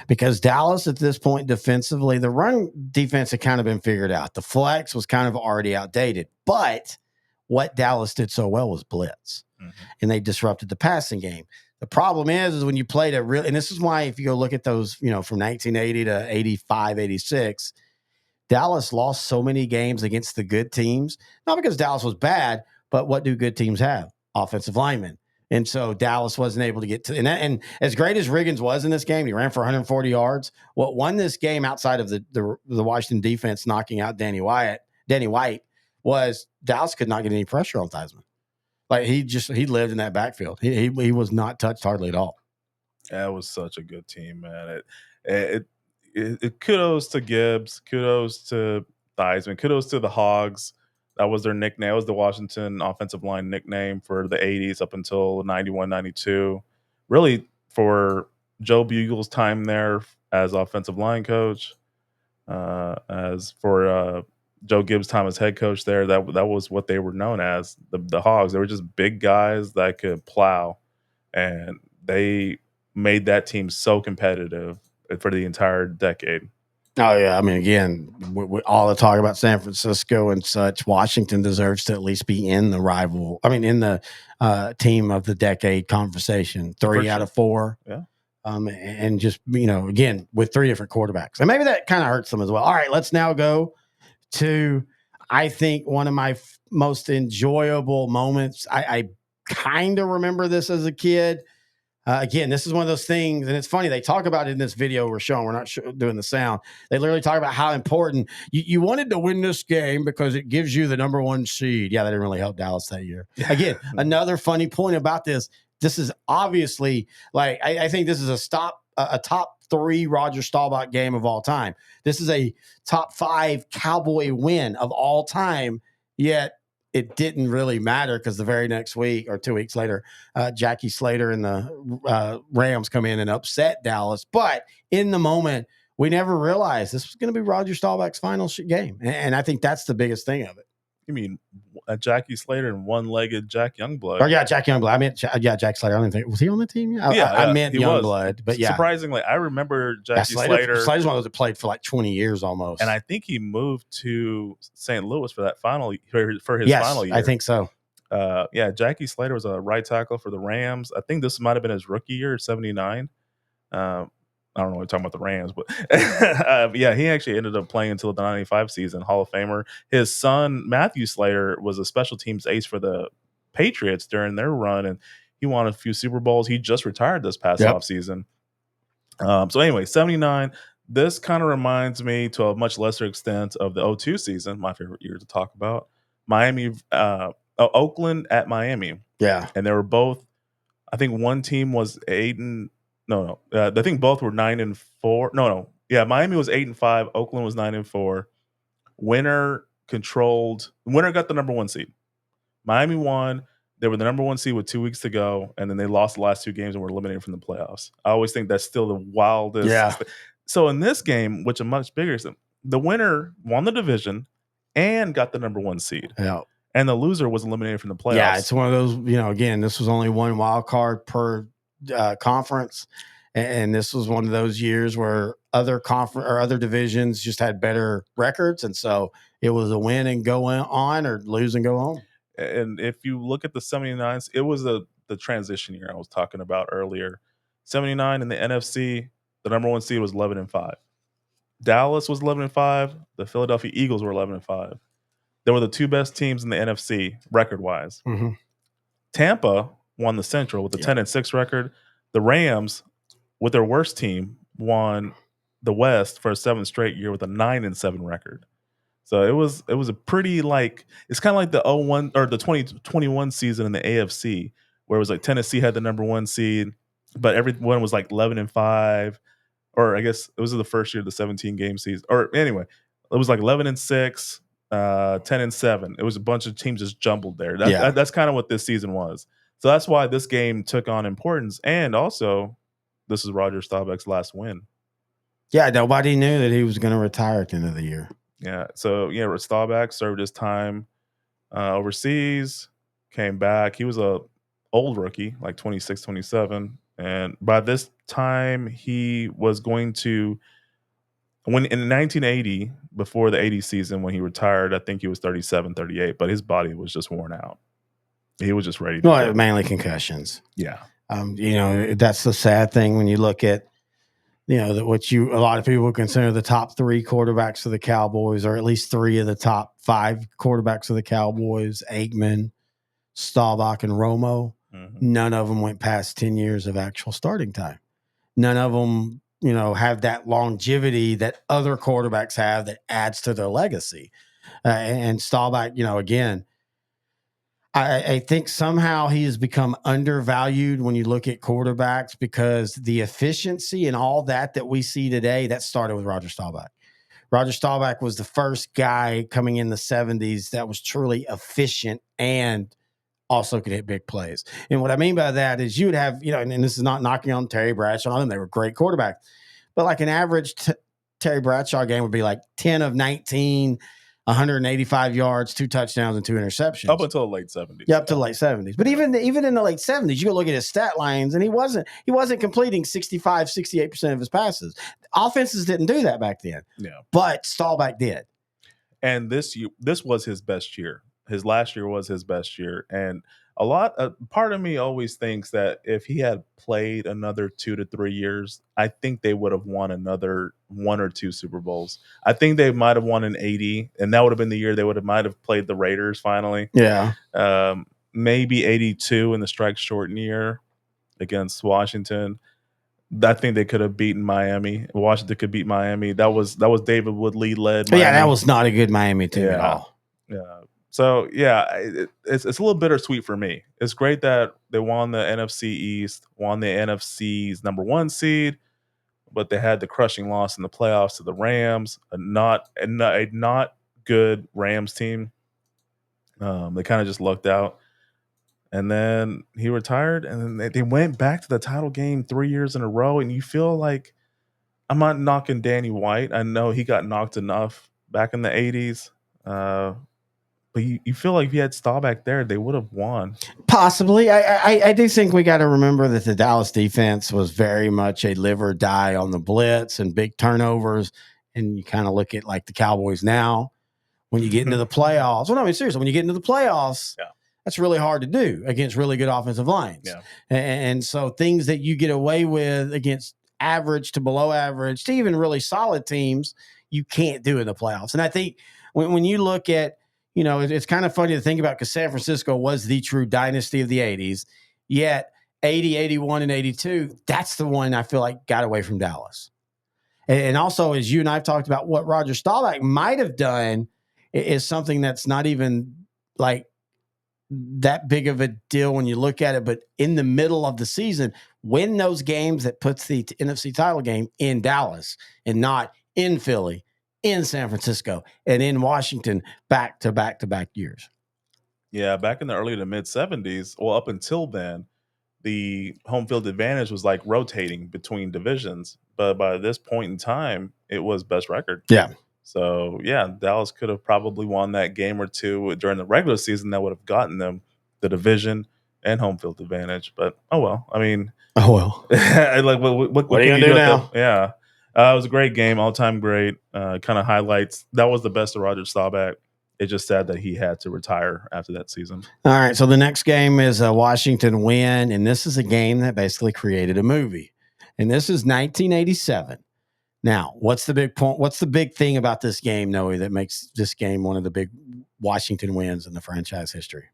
Because Dallas at this point defensively, the run defense had kind of been figured out. The flex was kind of already outdated. But what Dallas did so well was blitz. Mm-hmm. And they disrupted the passing game. The problem is when you played a real, and this is why if you go look at those, from 1980 to 85, 86, Dallas lost so many games against the good teams. Not because Dallas was bad, but what do good teams have? Offensive linemen. And so Dallas wasn't able to get to, and as great as Riggins was in this game, he ran for 140 yards. What won this game outside of the Washington defense knocking out Danny White was Dallas could not get any pressure on Theismann. Like he lived in that backfield. He was not touched hardly at all. That was such a good team, man. It kudos to Gibbs, kudos to Theismann, kudos to the Hogs. That was their nickname. It was the Washington offensive line nickname for the 80s up until 91, 92. Really, for Joe Bugle's time there as offensive line coach, as for Joe Gibbs' time as head coach there, that was what they were known as, the Hogs. They were just big guys that could plow, and they made that team so competitive for the entire decade. Oh, yeah. Again, all the talk about San Francisco and such, Washington deserves to at least be in the in the team of the decade conversation. Three out of four. Yeah. And just, again, with three different quarterbacks. And maybe that kind of hurts them as well. All right, let's now go to, I think, one of my most enjoyable moments. I kind of remember this as a kid. Again, this is one of those things, and it's funny. They talk about it in this video we're showing. We're not doing the sound. They literally talk about how important you wanted to win this game because it gives you the number one seed. Yeah, that didn't really help Dallas that year. Again, another funny point about this. This is obviously I think this is a top 3 Roger Staubach game of all time. This is a top 5 Cowboy win of all time. Yet it didn't really matter because the very next week or 2 weeks later, Jackie Slater and the Rams come in and upset Dallas. But in the moment, we never realized this was going to be Roger Staubach's final game. And I think that's the biggest thing of it. You mean Jackie Slater and one-legged Jack Youngblood? Oh, yeah, Jack Youngblood. I meant, Jack Slater. I don't even think, was he on the team? I meant Youngblood. But yeah. Surprisingly, I remember Jackie Slater. Slater's one of those that played for like 20 years almost. And I think he moved to St. Louis for that final year. I think so. Jackie Slater was a right tackle for the Rams. I think this might have been his rookie year, 79. I don't know what we're talking about the Rams, but he actually ended up playing until the 95 season, Hall of Famer. His son, Matthew Slater, was a special teams ace for the Patriots during their run, and he won a few Super Bowls. He just retired this past offseason. So anyway, 79. This kind of reminds me to a much lesser extent of the 02 season, my favorite year to talk about. Oakland at Miami. Yeah. And they were both, I think one team was 8-. I think both were 9-4. Miami was 8-5. Oakland was 9-4. Winner got the number one seed. Miami won. They were the number one seed with 2 weeks to go, and then they lost the last 2 games and were eliminated from the playoffs. I always think that's still the wildest. Yeah. So in this game, which is much bigger, the winner won the division and got the number one seed. Yeah. And the loser was eliminated from the playoffs. Yeah, it's one of those, again, this was only one wild card per conference, and this was one of those years where other conference or other divisions just had better records, and so it was a win and go on or lose and go home. And if you look at the 79s, it was the transition year I was talking about earlier. 79 in the NFC, the number one seed was 11-5. Dallas was 11-5. The Philadelphia Eagles were 11-5. They were the 2 best teams in the NFC record-wise. Mm-hmm. Tampa won the Central with a 10-6 record. The Rams, with their worst team, won the West for a 7th straight year with a 9-7 record. So it was a pretty it's kind of like the 01 or the 2021 season in the AFC where it was like Tennessee had the number 1 seed, but everyone was like 11-5, or I guess it was the first year of the 17 game season. Or anyway, it was like 11-6, 10-7. It was a bunch of teams just jumbled there. That's kind of what this season was. So that's why this game took on importance. And also, this is Roger Staubach's last win. Yeah, nobody knew that he was going to retire at the end of the year. Yeah. So, yeah, Staubach served his time overseas, came back. He was a old rookie, like 26, 27. And by this time, he was going to, when in 1980, before the 80 season, when he retired, I think he was 37, 38, but his body was just worn out. He was just ready to go. Mainly concussions. Yeah. That's the sad thing when you look at, a lot of people would consider the top 3 quarterbacks of the Cowboys, or at least 3 of the top 5 quarterbacks of the Cowboys, Aikman, Staubach, and Romo. Mm-hmm. None of them went past 10 years of actual starting time. None of them, have that longevity that other quarterbacks have that adds to their legacy. And Staubach, again, I think somehow he has become undervalued when you look at quarterbacks, because the efficiency and all that we see today, that started with Roger Staubach. Roger Staubach was the first guy coming in the 70s that was truly efficient and also could hit big plays. And what I mean by that is you would have, and this is not knocking on Terry Bradshaw and all them, they were great quarterbacks, but like an average Terry Bradshaw game would be like 10 of 19, 185 yards, 2 touchdowns, and 2 interceptions. Up until the late 70s. Yeah, up to the late 70s. But even in the late 70s, you go look at his stat lines, and he wasn't completing 65, 68% of his passes. Offenses didn't do that back then. Yeah. But Staubach did. And this was his best year. His last year was his best year. And part of me always thinks that if he had played another 2 to 3 years, I think they would have won another 1 or 2 Super Bowls. I think they might have won in 80, and that would have been the year they might have played the Raiders finally. Yeah. Maybe 82 in the strike shortened year against Washington. I think they could have beaten Miami. Washington could beat Miami. That was David Woodley led Miami. Yeah, that was not a good Miami team at all. Yeah. So, yeah, it's a little bittersweet for me. It's great that they won the NFC East, won the NFC's number 1 seed, but they had the crushing loss in the playoffs to the Rams, a not good Rams team. They kind of just lucked out. And then he retired, and then they went back to the title game 3 years in a row, and you feel like, I'm not knocking Danny White. I know he got knocked enough back in the 80s. But you feel like if you had Staubach there, they would have won. Possibly. I do think we got to remember that the Dallas defense was very much a live or die on the blitz and big turnovers. And you kind of look at like the Cowboys now, when you get into the playoffs. Well, no, I mean, seriously, when you get into the playoffs, that's really hard to do against really good offensive lines. Yeah. And so things that you get away with against average to below average to even really solid teams, you can't do in the playoffs. And I think when you look at, it's kind of funny to think about, because San Francisco was the true dynasty of the 80s, yet 80, 81, and 82, that's the one I feel like got away from Dallas. And also, as you and I have talked about, what Roger Staubach might have done is something that's not even like that big of a deal when you look at it, but in the middle of the season, win those games that puts the NFC title game in Dallas and not in Philly, in San Francisco, and in Washington, back to back years. Yeah, back in the early to mid 70s, well, up until then, the home field advantage was like rotating between divisions. But by this point in time, it was best record. Yeah. So, yeah, Dallas could have probably won that game or two during the regular season that would have gotten them the division and home field advantage. But, oh, well. I mean. Oh, well. Like, what are you going to do now? Yeah. It was a great game, all-time great. Kind of highlights. That was the best of Roger Staubach. It's just sad that he had to retire after that season. All right, so the next game is a Washington win, and this is a game that basically created a movie. And this is 1987. Now, what's the big point? What's the big thing about this game, Noe, that makes this game one of the big Washington wins in the franchise history?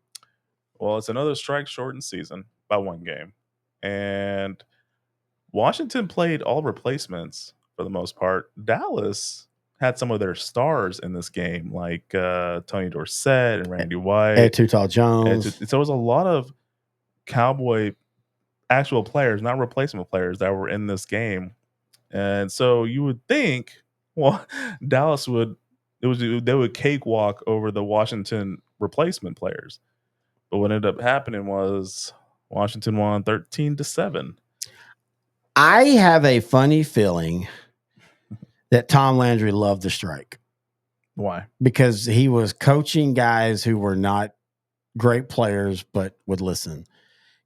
Well, it's another strike-shortened season by 1 game. And Washington played all replacements for the most part. Dallas had some of their stars in this game, like Tony Dorsett and Randy White. Ed Too Tall Jones. So it was a lot of Cowboy actual players, not replacement players, that were in this game. And so you would think, well, Dallas they would cakewalk over the Washington replacement players. But what ended up happening was Washington won 13-7. I have a funny feeling that Tom Landry loved the strike Why? because he was coaching guys who were not great players but would listen.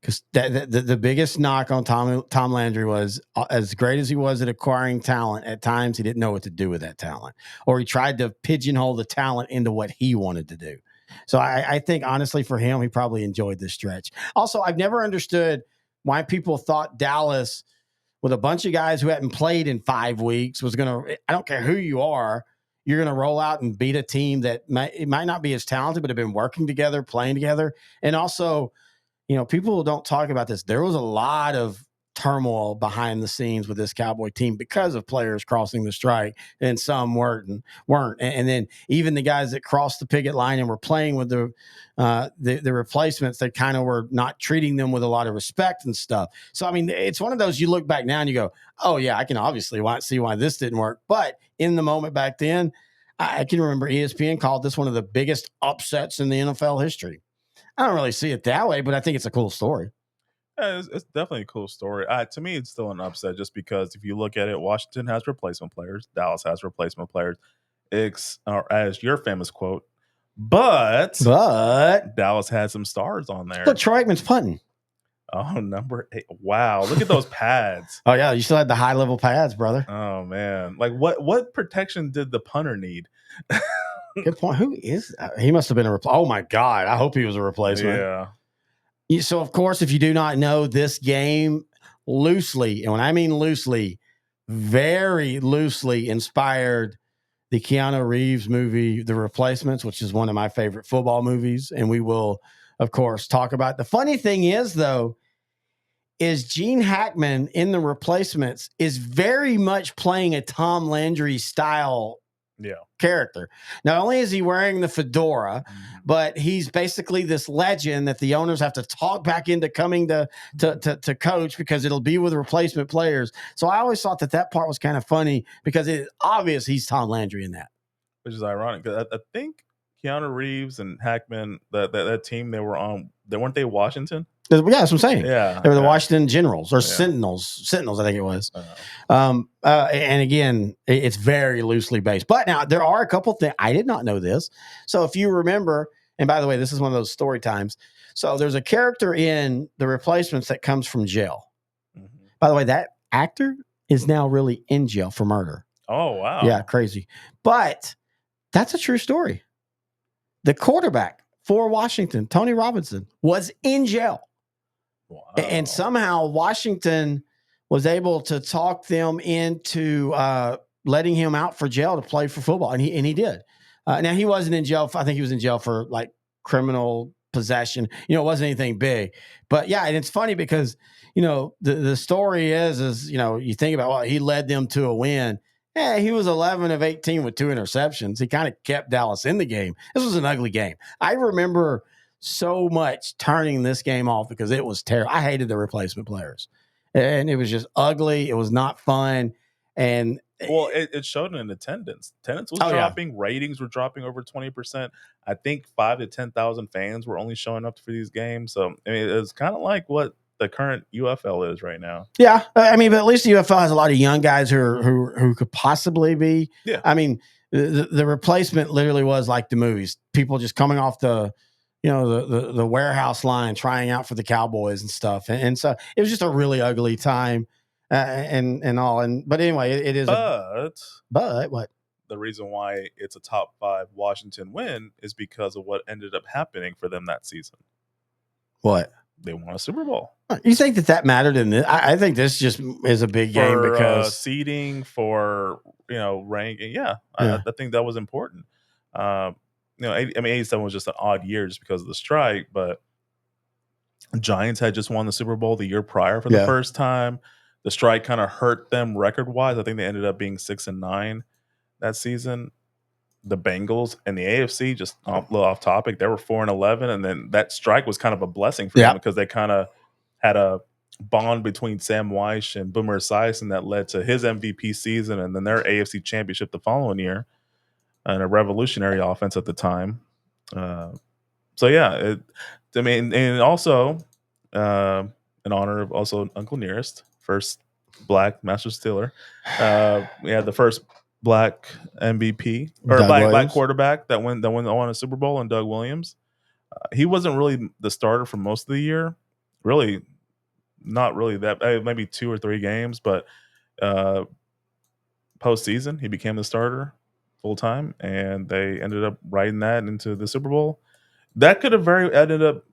Because the biggest knock on Tom Landry was, as great as he was at acquiring talent, at times he didn't know what to do with that talent, or he tried to pigeonhole the talent into what he wanted to do. So I think, honestly, for him, he probably enjoyed this stretch. Also, I've never understood why people thought Dallas, with a bunch of guys who hadn't played in 5 weeks, was going to, I don't care who you are, you're going to roll out and beat a team that it might not be as talented, but have been working together, playing together. And also, people don't talk about this. There was a lot of turmoil behind the scenes with this Cowboy team because of players crossing the strike, and some weren't. And then even the guys that crossed the picket line and were playing with the replacements, they kind of were not treating them with a lot of respect and stuff. So, I mean, it's one of those, you look back now and you go, oh yeah, I can obviously see why this didn't work. But in the moment back then, I can remember ESPN called this one of the biggest upsets in the NFL history. I don't really see it that way, but I think it's a cool story. Yeah, it's definitely a cool story. To me, it's still an upset just because if you look at it, Washington has replacement players. Dallas has replacement players. Or as your famous quote, but Dallas had some stars on there. Look, Troy Aikman's punting. Oh, number 8. Wow. Look at those pads. Oh, yeah. You still had the high-level pads, brother. Oh, man. Like, what protection did the punter need? Good point. Who is that? He must have been oh, my God. I hope he was a replacement. Yeah. So, of course, if you do not know, this game loosely, and when I mean loosely, very loosely inspired the Keanu Reeves movie, The Replacements, which is one of my favorite football movies. And we will, of course, talk about it. The funny thing is, though, is Gene Hackman in The Replacements is very much playing a Tom Landry style character. Not only is he wearing the fedora, but he's basically this legend that the owners have to talk back into coming to coach because it'll be with replacement players. So I always thought that part was kind of funny because it's obvious he's Tom Landry in that. Which is ironic. I think Keanu Reeves and Hackman, that team they were on, weren't they Washington? Yeah, that's what I'm saying. Yeah, they were the Washington Generals or Sentinels, I think it was. And again, it's very loosely based. But now there are a couple things. I did not know this. So if you remember, and by the way, this is one of those story times. So there's a character in The Replacements that comes from jail. Mm-hmm. By the way, that actor is now really in jail for murder. Oh, wow. Yeah, crazy. But that's a true story. The quarterback for Washington, Tony Robinson, was in jail. Wow. And somehow Washington was able to talk them into letting him out for jail to play for football. And he did. Now, he wasn't in jail. I think he was in jail for like criminal possession. It wasn't anything big. But yeah, and it's funny because, the story is, you think about, well, he led them to a win. Yeah, he was 11 of 18 with 2 interceptions. He kind of kept Dallas in the game. This was an ugly game. I remember so much turning this game off because it was terrible. I hated the replacement players, and it was just ugly. It was not fun. And well, it showed in attendance. Attendance was dropping. Yeah. Ratings were dropping over 20%. I think 5,000 to 10,000 fans were only showing up for these games. So I mean, it's kind of like what the current UFL is right now. Yeah, I mean, but at least the UFL has a lot of young guys who could possibly be. Yeah, I mean, the replacement literally was like the movies. People just coming off the warehouse line, trying out for the Cowboys and stuff, and so it was just a really ugly time, and all. But anyway, it is. But what? The reason why it's a top 5 Washington win is because of what ended up happening for them that season. What? They won a Super Bowl. You think that mattered in this? I think this just is a big game because seeding, for ranking. Yeah, I think that was important. I mean, 87 was just an odd year just because of the strike, but Giants had just won the Super Bowl the year prior for the first time. The strike kind of hurt them record wise. I think they ended up being 6-9 that season. the Bengals and the AFC. Just a little off topic, they were 4-11, and then that strike was kind of a blessing for them because they kind of had a bond between Sam Weish and Boomer Esiason that led to his MVP season and then their AFC championship the following year, and a revolutionary offense at the time. So yeah, and also in honor of also Uncle Nearest, first black master stealer. We had the first black MVP or black quarterback that won on a Super Bowl, and Doug Williams. He wasn't really the starter for most of the year, really. Not really that, maybe 2 or 3 games, but postseason he became the starter full time, and they ended up riding that into the Super Bowl. That could have ended up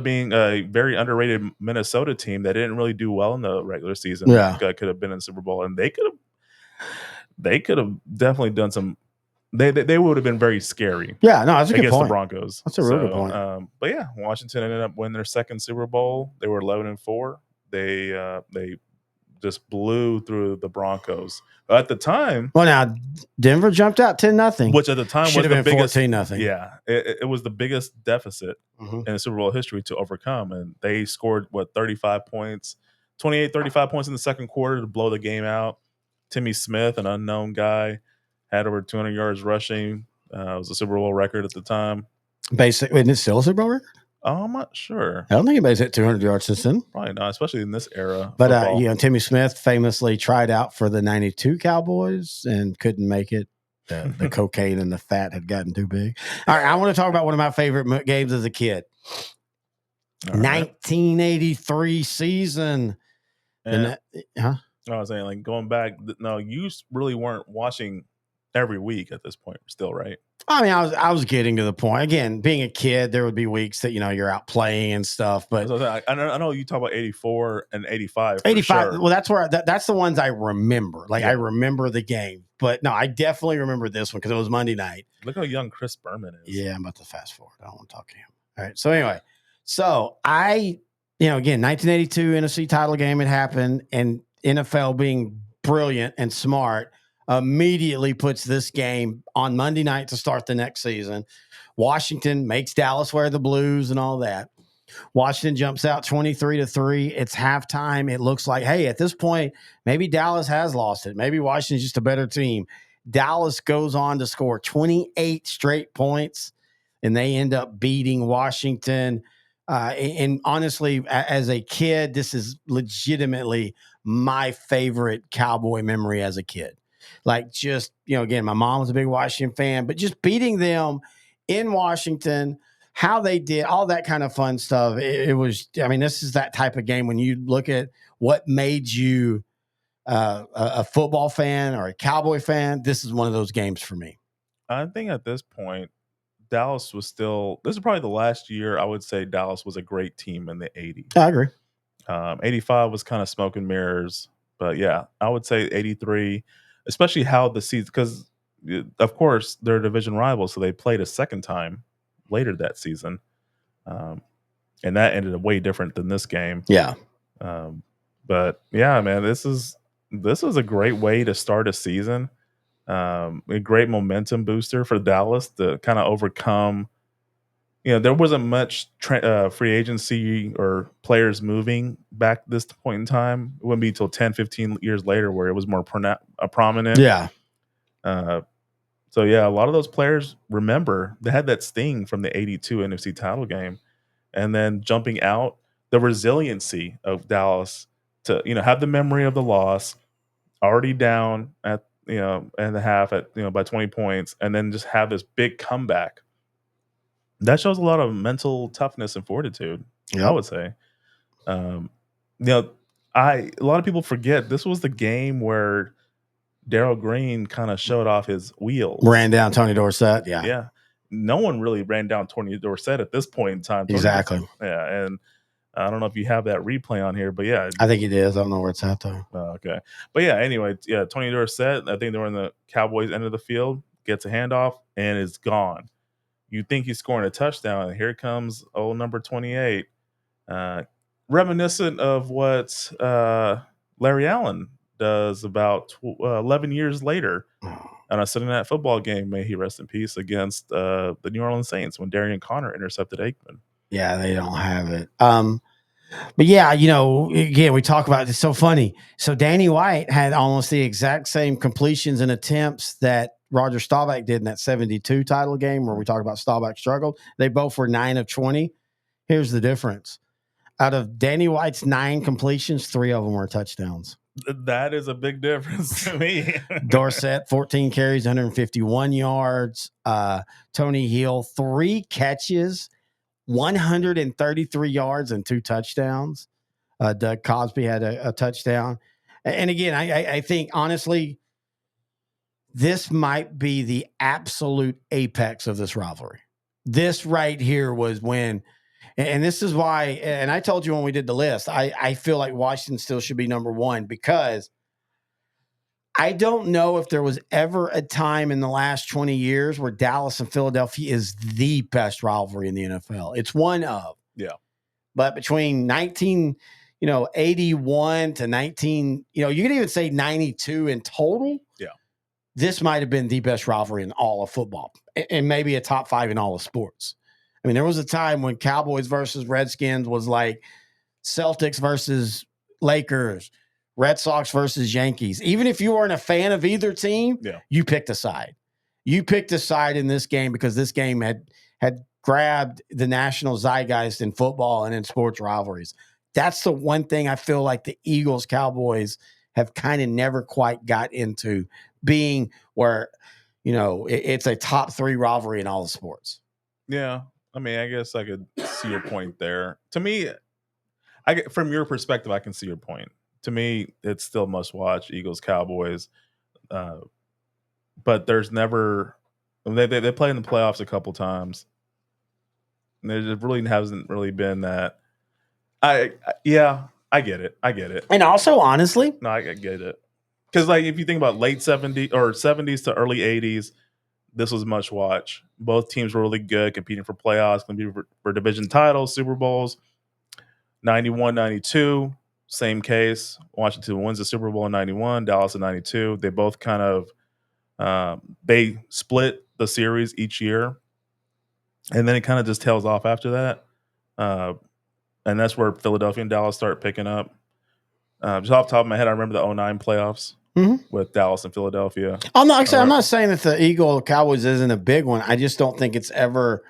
being a very underrated Minnesota team that didn't really do well in the regular season. Yeah, Could have been in the Super Bowl, and they could have definitely done some. They would have been very scary. Yeah, no, that's a good against point. the Broncos. That's a real good point. But yeah, Washington ended up winning their second Super Bowl. They were 11-4. They just blew through the Broncos. At the time, well, now Denver jumped out 10-0, which at the time should was have the been biggest 14-0. Yeah, it was the biggest deficit in the Super Bowl history to overcome, and they scored 35 points, 35 points in the second quarter to blow the game out. Timmy Smith, an unknown guy, had over 200 yards rushing. It was a Super Bowl record at the time. Basically, isn't it still a Super Bowl record? Oh, I'm not sure. I don't think anybody's hit 200 yards since then. Probably not, especially in this era. But Timmy Smith famously tried out for the '92 Cowboys and couldn't make it. The cocaine and the fat had gotten too big. All right, I want to talk about one of my favorite games as a kid. 1983 season. I was saying, like, going back, no, you really weren't watching every week at this point still, right? I mean, I was getting to the point. Again, being a kid, there would be weeks that, you're out playing and stuff. But I know you talk about 84 and 85. 85. Sure. Well, that's where that's the ones I remember. I remember the game. But no, I definitely remember this one because it was Monday night. Look how young Chris Berman is. Yeah, I'm about to fast forward. I don't want to talk to him. All right. So anyway, again, 1982 NFC title game had happened, and NFL being brilliant and smart immediately puts this game on Monday night to start the next season. Washington makes Dallas wear the blues and all that. Washington jumps out 23-3. It's halftime. It looks like, hey, at this point, maybe Dallas has lost it. Maybe Washington's just a better team. Dallas goes on to score 28 straight points, and they end up beating Washington. And honestly, as a kid, this is legitimately my favorite Cowboy memory as a kid. Again, my mom was a big Washington fan, but just beating them in Washington, how they did, all that kind of fun stuff. It was, this is that type of game when you look at what made you a football fan or a Cowboy fan. This is one of those games for me. I think at this point, Dallas was still, this is probably the last year I would say Dallas was a great team in the 80s. I agree. 85 was kind of smoke and mirrors, but yeah, I would say 83, especially how the season, because of course they're division rivals, so they played a second time later that season, and that ended up way different than this game. Yeah, but yeah, man, this is a great way to start a season. A great momentum booster for Dallas to kind of overcome. There wasn't much free agency or players moving back this point in time. It wouldn't be until 10, 15 years later where it was more prominent. Yeah. So, yeah, a lot of those players remember they had that sting from the 82 NFC title game. And then jumping out, the resiliency of Dallas to, have the memory of the loss, already down at, and the half at, by 20 points, and then just have this big comeback. That shows a lot of mental toughness and fortitude, I would say. A lot of people forget this was the game where Darryl Green kind of showed off his wheels. Ran down Tony Dorsett, yeah. Yeah. No one really ran down Tony Dorsett at this point in time. Exactly. Yeah, and I don't know if you have that replay on here, but yeah. I think it is. I don't know where it's at, though. Okay. But yeah, anyway, Tony Dorsett, I think they were in the Cowboys end of the field, gets a handoff, and is gone. You think he's scoring a touchdown, and here comes old number 28. Reminiscent of what Larry Allen does about 11 years later on a Sunday Night Football game, may he rest in peace, against the New Orleans Saints when Darian Connor intercepted Aikman. Yeah, they don't have it. But yeah, again, we talk about it's so funny. So Danny White had almost the exact same completions and attempts that Roger Staubach did in that 72 title game where we talk about Staubach struggled. They both were 9 of 20. Here's the difference. Out of Danny White's 9 completions, 3 of them were touchdowns. That is a big difference to me. Dorsett, 14 carries, 151 yards. Tony Hill, 3 catches, 133 yards and 2 touchdowns. Doug Cosby had a touchdown. And again, I think, honestly, this might be the absolute apex of this rivalry. This right here was when, and this is why, and I told you when we did the list, I feel like Washington still should be number 1 because I don't know if there was ever a time in the last 20 years where Dallas and Philadelphia is the best rivalry in the NFL. It's one of. Yeah. But between 81 to 19, you can even say 92 in total. Yeah. This might have been the best rivalry in all of football and maybe a top 5 in all of sports. I mean, there was a time when Cowboys versus Redskins was like Celtics versus Lakers, Red Sox versus Yankees. Even if you weren't a fan of either team, you picked a side. You picked a side in this game because this game had grabbed the national zeitgeist in football and in sports rivalries. That's the one thing I feel like the Eagles Cowboys have kind of never quite got into, being where, it's a top 3 rivalry in all the sports. Yeah. I mean, I guess I could see your point there. To me, from your perspective, I can see your point. To me, it's still must watch Eagles Cowboys. But there's never, they play in the playoffs a couple times. And there really hasn't really been that. I get it. And also, honestly, no, I get it. Because if you think about late 70s or 70s to early 80s, this was much watch. Both teams were really good, competing for playoffs, competing for division titles, Super Bowls. 91, 92, same case. Washington wins the Super Bowl in 91, Dallas in 92. They both kind of they split the series each year. And then it kind of just tails off after that. And that's where Philadelphia and Dallas start picking up. Just off the top of my head, I remember the 09 playoffs with Dallas and Philadelphia. I'm not saying that the Eagle Cowboys isn't a big one. I just don't think it's ever.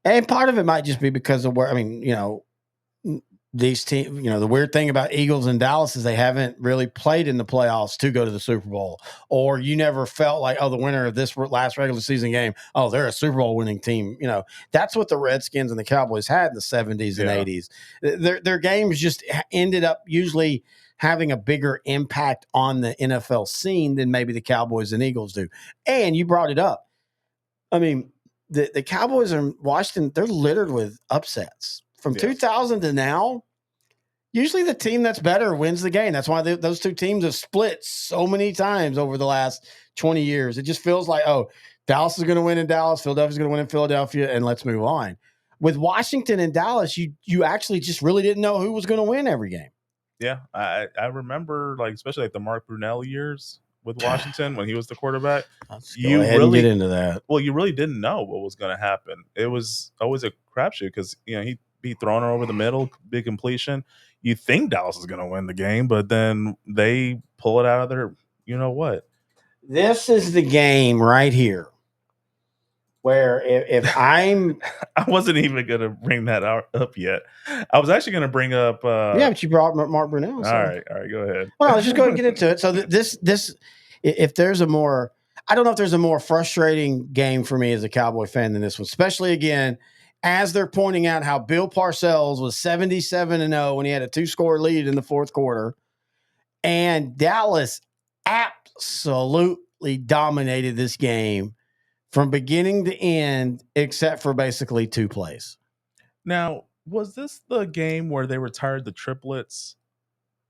And part of it might just be because of where, these teams, the weird thing about Eagles and Dallas is they haven't really played in the playoffs to go to the Super Bowl, or you never felt like, the winner of this last regular season game, they're a Super Bowl winning team. That's what the Redskins and the Cowboys had in the 70s and 80s. Their games just ended up usually having a bigger impact on the NFL scene than maybe the Cowboys and Eagles do. And you brought it up. I mean, the Cowboys and Washington, they're littered with upsets. From 2000 to now, usually the team that's better wins the game. That's why those two teams have split so many times over the last 20 years. It just feels like, Dallas is going to win in Dallas, Philadelphia's going to win in Philadelphia, and let's move on. With Washington and Dallas, you actually just really didn't know who was going to win every game. Yeah, I remember, especially the Mark Brunell years with Washington when he was the quarterback. You really get into that. Well, you really didn't know what was going to happen. It was always a crapshoot because he'd be throwing her over the middle, big completion. You think Dallas is going to win the game, but then they pull it out of their, what? This is the game right here where if I'm... I wasn't even going to bring that up yet. I was actually going to bring up... but you brought Mark Brunell. So. All right, go ahead. Well, let's just go ahead and get into it. So this, if there's a more... I don't know if there's a more frustrating game for me as a Cowboy fan than this one, especially, again, as they're pointing out how Bill Parcells was 77-0 when he had a 2-score lead in the fourth quarter, and Dallas absolutely dominated this game from beginning to end, except for basically 2 plays. Now, was this the game where they retired the triplets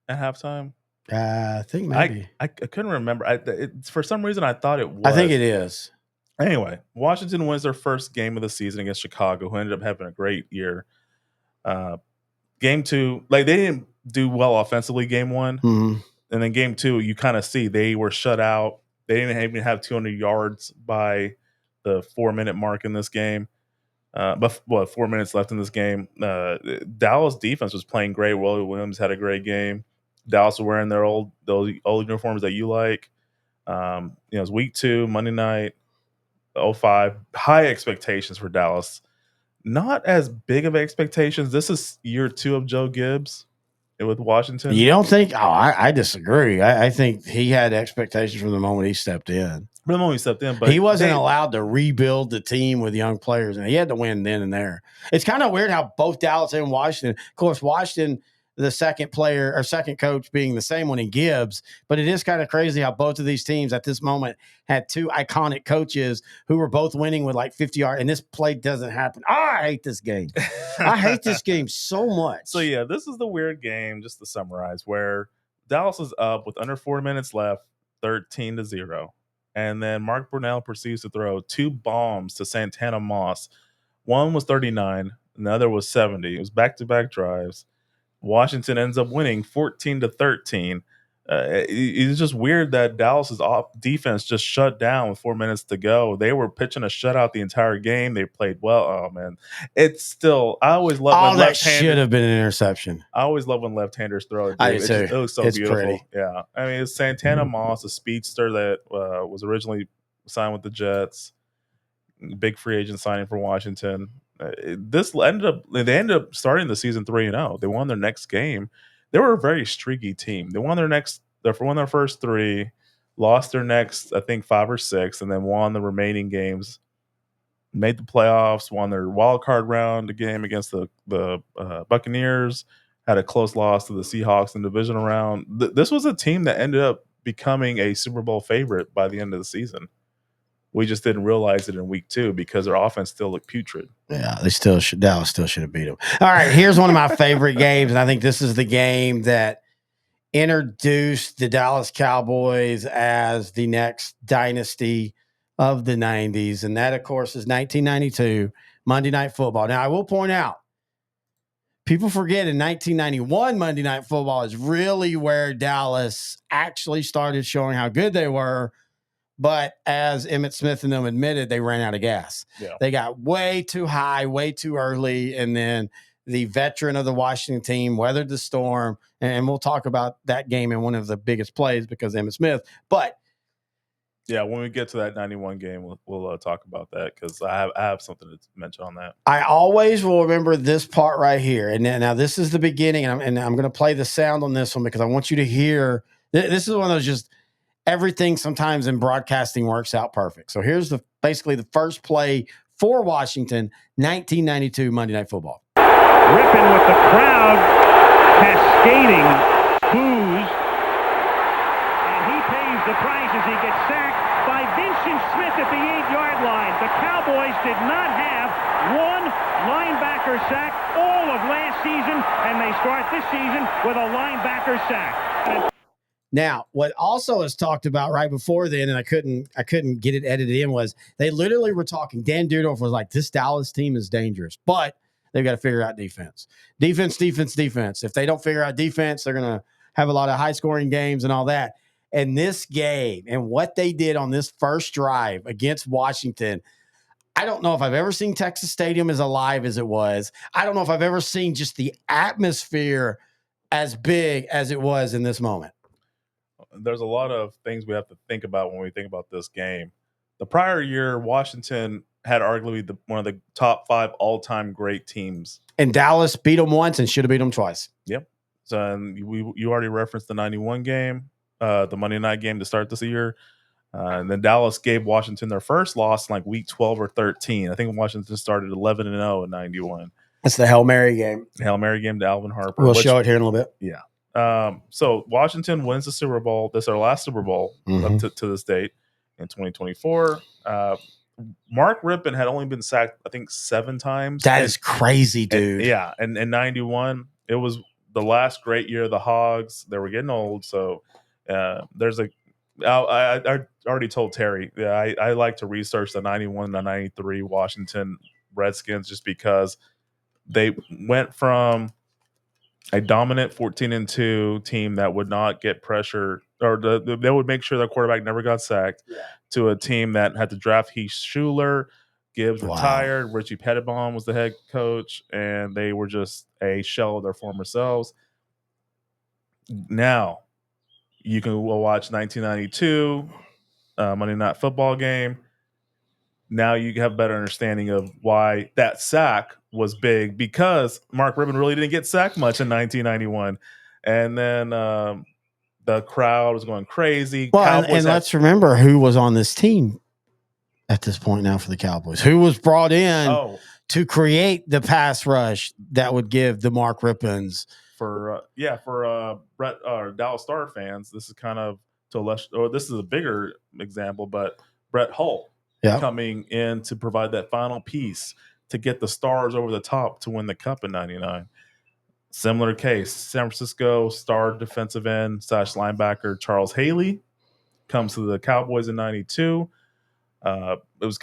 at halftime? I think maybe. I couldn't remember. For some reason, I thought it was. I think it is. Anyway, Washington wins their first game of the season against Chicago, who ended up having a great year. Game 2, they didn't do well offensively game 1. Mm-hmm. And then game 2, you kind of see they were shut out. They didn't even have 200 yards by the 4-minute mark in this game. But 4 minutes left in this game. Dallas defense was playing great. Willie Williams had a great game. Dallas was wearing those old uniforms that you like. It was week 2, Monday night, 05. High expectations for Dallas. Not as big of expectations. This is year 2 of Joe Gibbs with Washington. You don't think? Oh, I disagree. I think he had expectations from the moment he stepped in. From the moment he stepped in, but he wasn't allowed to rebuild the team with young players, and he had to win then and there. It's kind of weird how both Dallas and Washington, of course, Washington, the second player or second coach being the same one in Gibbs, but it is kind of crazy how both of these teams at this moment had 2 iconic coaches who were both winning with like 50 yards, and this play doesn't happen. I hate this game. I hate this game so much. So, yeah, this is the weird game, just to summarize, where Dallas is up with under 4 minutes left, 13-0. And then Mark Brunell proceeds to throw 2 bombs to Santana Moss. One was 39, and the other was 70. It was back-to-back drives. Washington ends up winning 14-13. It's just weird that Dallas's defense just shut down with 4 minutes to go. They were pitching a shutout the entire game. They played well. Oh man, it's still. I always love all when that should have been an interception. I always love when left-handers throw it. I do. It looks so beautiful. Pretty. Yeah, I mean, it's Santana Moss, a speedster that was originally signed with the Jets. Big free agent signing for Washington. They ended up starting the season 3-0. They won their next game. They were a very streaky team. They won their first 3, lost their next, I think, 5 or 6, and then won the remaining games. Made the playoffs, won their wild card round game against the Buccaneers. Had a close loss to the Seahawks in the divisional round. This was a team that ended up becoming a Super Bowl favorite by the end of the season. We just didn't realize it in week 2 because their offense still looked putrid. Yeah, Dallas still should have beat them. All right, here's one of my favorite games, and I think this is the game that introduced the Dallas Cowboys as the next dynasty of the 90s, and that, of course, is 1992 Monday Night Football. Now, I will point out, people forget in 1991 Monday Night Football is really where Dallas actually started showing how good they were. But as Emmitt Smith and them admitted, they ran out of gas. Yeah. They got way too high, way too early. And then the veteran of the Washington team weathered the storm. And we'll talk about that game in one of the biggest plays because of Emmitt Smith. But yeah, when we get to that 91 game, we'll talk about that because I have something to mention on that. I always will remember this part right here. And now this is the beginning. And I'm going to play the sound on this one because I want you to hear. This is one of those just – everything sometimes in broadcasting works out perfect. So here's basically the first play for Washington, 1992 Monday Night Football. Ripping with the crowd, cascading boos, and he pays the price as he gets sacked by Vincent Smith at the 8-yard line. The Cowboys did not have one linebacker sack all of last season, and they start this season with a linebacker sack. Now, what also is talked about right before then, and I couldn't get it edited in, was they literally were talking. Dan Dudorf was like, this Dallas team is dangerous, but they've got to figure out defense. Defense. If they don't figure out defense, they're going to have a lot of high-scoring games and all that. And this game and what they did on this first drive against Washington, I don't know if I've ever seen Texas Stadium as alive as it was. I don't know if I've ever seen just the atmosphere as big as it was in this moment. There's a lot of things we have to think about when we think about this game. The prior year, Washington had arguably one of the top 5 all-time great teams. And Dallas beat them once and should have beat them twice. Yep. So you already referenced the 91 game, the Monday night game to start this year. And then Dallas gave Washington their first loss in like week 12 or 13. I think Washington started 11-0 in 91. That's the Hail Mary game. Hail Mary game to Alvin Harper. We'll show it here in a little bit. Yeah. So Washington wins the Super Bowl. This is our last Super Bowl up to this date in 2024. Mark Rippon had only been sacked, I think, 7 times. That is crazy, dude. And in 91, it was the last great year of the Hogs. They were getting old, so there's a. I already told Terry. Yeah, I like to research the 91 to 93 Washington Redskins just because they went from a dominant 14-2 team that would not get pressure, or they would make sure their quarterback never got sacked, to a team that had to draft Heath Schuler. Gibbs retired. Richie Pettibon was the head coach, and they were just a shell of their former selves. Now, you can watch 1992 Monday Night Football game. Now you have a better understanding of why that sack was big, because Mark Ribbon really didn't get sacked much in 1991. And then the crowd was going crazy. Well, and let's remember who was on this team at this point now for the Cowboys. Who was brought in to create the pass rush that would give the Mark Rippons. For Brett Dallas Star fans, this is kind of this is a bigger example, but Brett Hull coming in to provide that final piece to get the Stars over the top to win the Cup in '99. Similar case, San Francisco star defensive end / linebacker Charles Haley comes to the Cowboys in '92. It was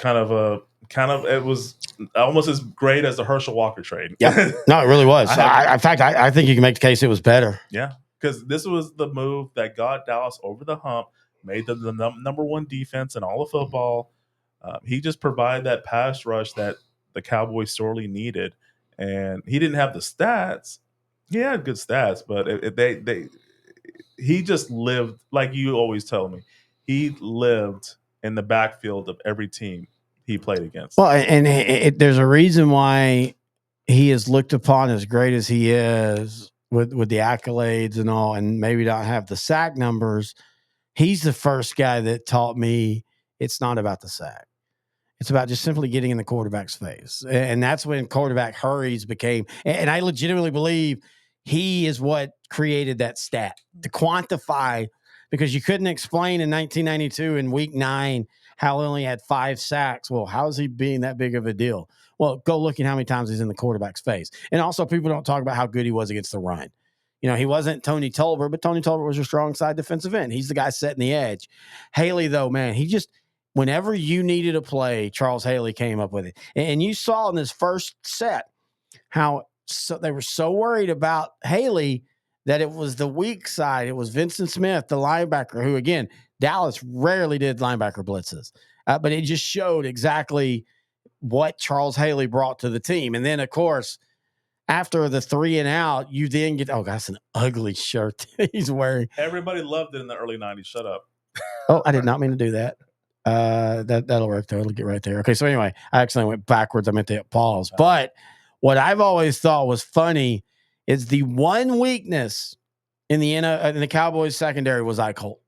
it was almost as great as the Herschel Walker trade. Yeah, no, it really was. In fact, I think you can make the case it was better. Yeah, because this was the move that got Dallas over the hump, made them the number one defense in all of football. He just provided that pass rush that the Cowboys sorely needed, and he didn't have the stats. He had good stats, but he just lived, like you always tell me, he lived in the backfield of every team he played against. Well, and there's a reason why he is looked upon as great as he is with the accolades and all, and maybe not have the sack numbers. He's the first guy that taught me it's not about the sack. It's about just simply getting in the quarterback's face. And that's when quarterback hurries became, and I legitimately believe he is what created that stat to quantify, because you couldn't explain in 1992 in week 9 how he only had 5 sacks. Well, how is he being that big of a deal? Well, go look at how many times he's in the quarterback's face. And also, people don't talk about how good he was against the run. You know, he wasn't Tony Tolbert, but Tony Tolbert was a strong side defensive end. He's the guy setting the edge. Haley, though, man, he just, whenever you needed a play, Charles Haley came up with it. And you saw in this first set how they were so worried about Haley that it was the weak side. It was Vincent Smith, the linebacker, who, again, Dallas rarely did linebacker blitzes. But it just showed exactly what Charles Haley brought to the team. And then, of course, after the 3 and out, you then get, that's an ugly shirt he's wearing. Everybody loved it in the early 90s. Shut up. Oh, I did not mean to do that. That'll work though. It'll get right there. Okay, so anyway, I accidentally went backwards. I meant to pause. But what I've always thought was funny is the one weakness in the Cowboys secondary was Ike Holt.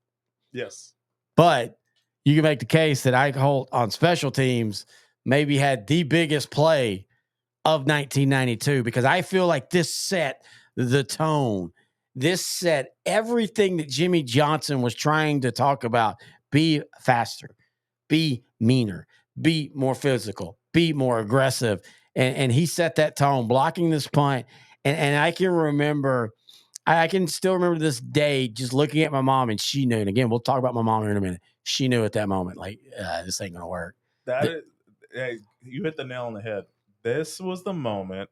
Yes. But you can make the case that Ike Holt on special teams maybe had the biggest play of 1992, because I feel like this set the tone. This set everything that Jimmy Johnson was trying to talk about. Be faster, be meaner, be more physical, be more aggressive. And he set that tone, blocking this punt. And I can remember, I can still remember this day just looking at my mom, and she knew. And again, we'll talk about my mom here in a minute. She knew at that moment, like, this ain't going to work. Hey, you hit the nail on the head. This was the moment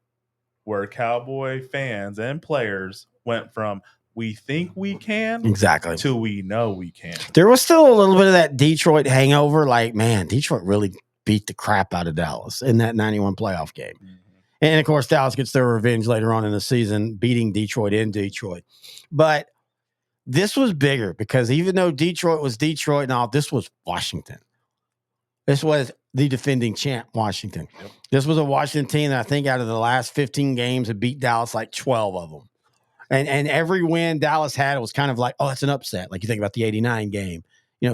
where Cowboy fans and players went from we think we can to we know we can. There was still a little bit of that Detroit hangover. Like, man, Detroit really beat the crap out of Dallas in that 91 playoff game. Mm-hmm. And, of course, Dallas gets their revenge later on in the season, beating Detroit in Detroit. But this was bigger because even though Detroit was Detroit and all, this was Washington. This was the defending champ, Washington. Yep. This was a Washington team that I think out of the last 15 games had beat Dallas like 12 of them. And every win Dallas had was kind of like, that's an upset. Like you think about the 89 game,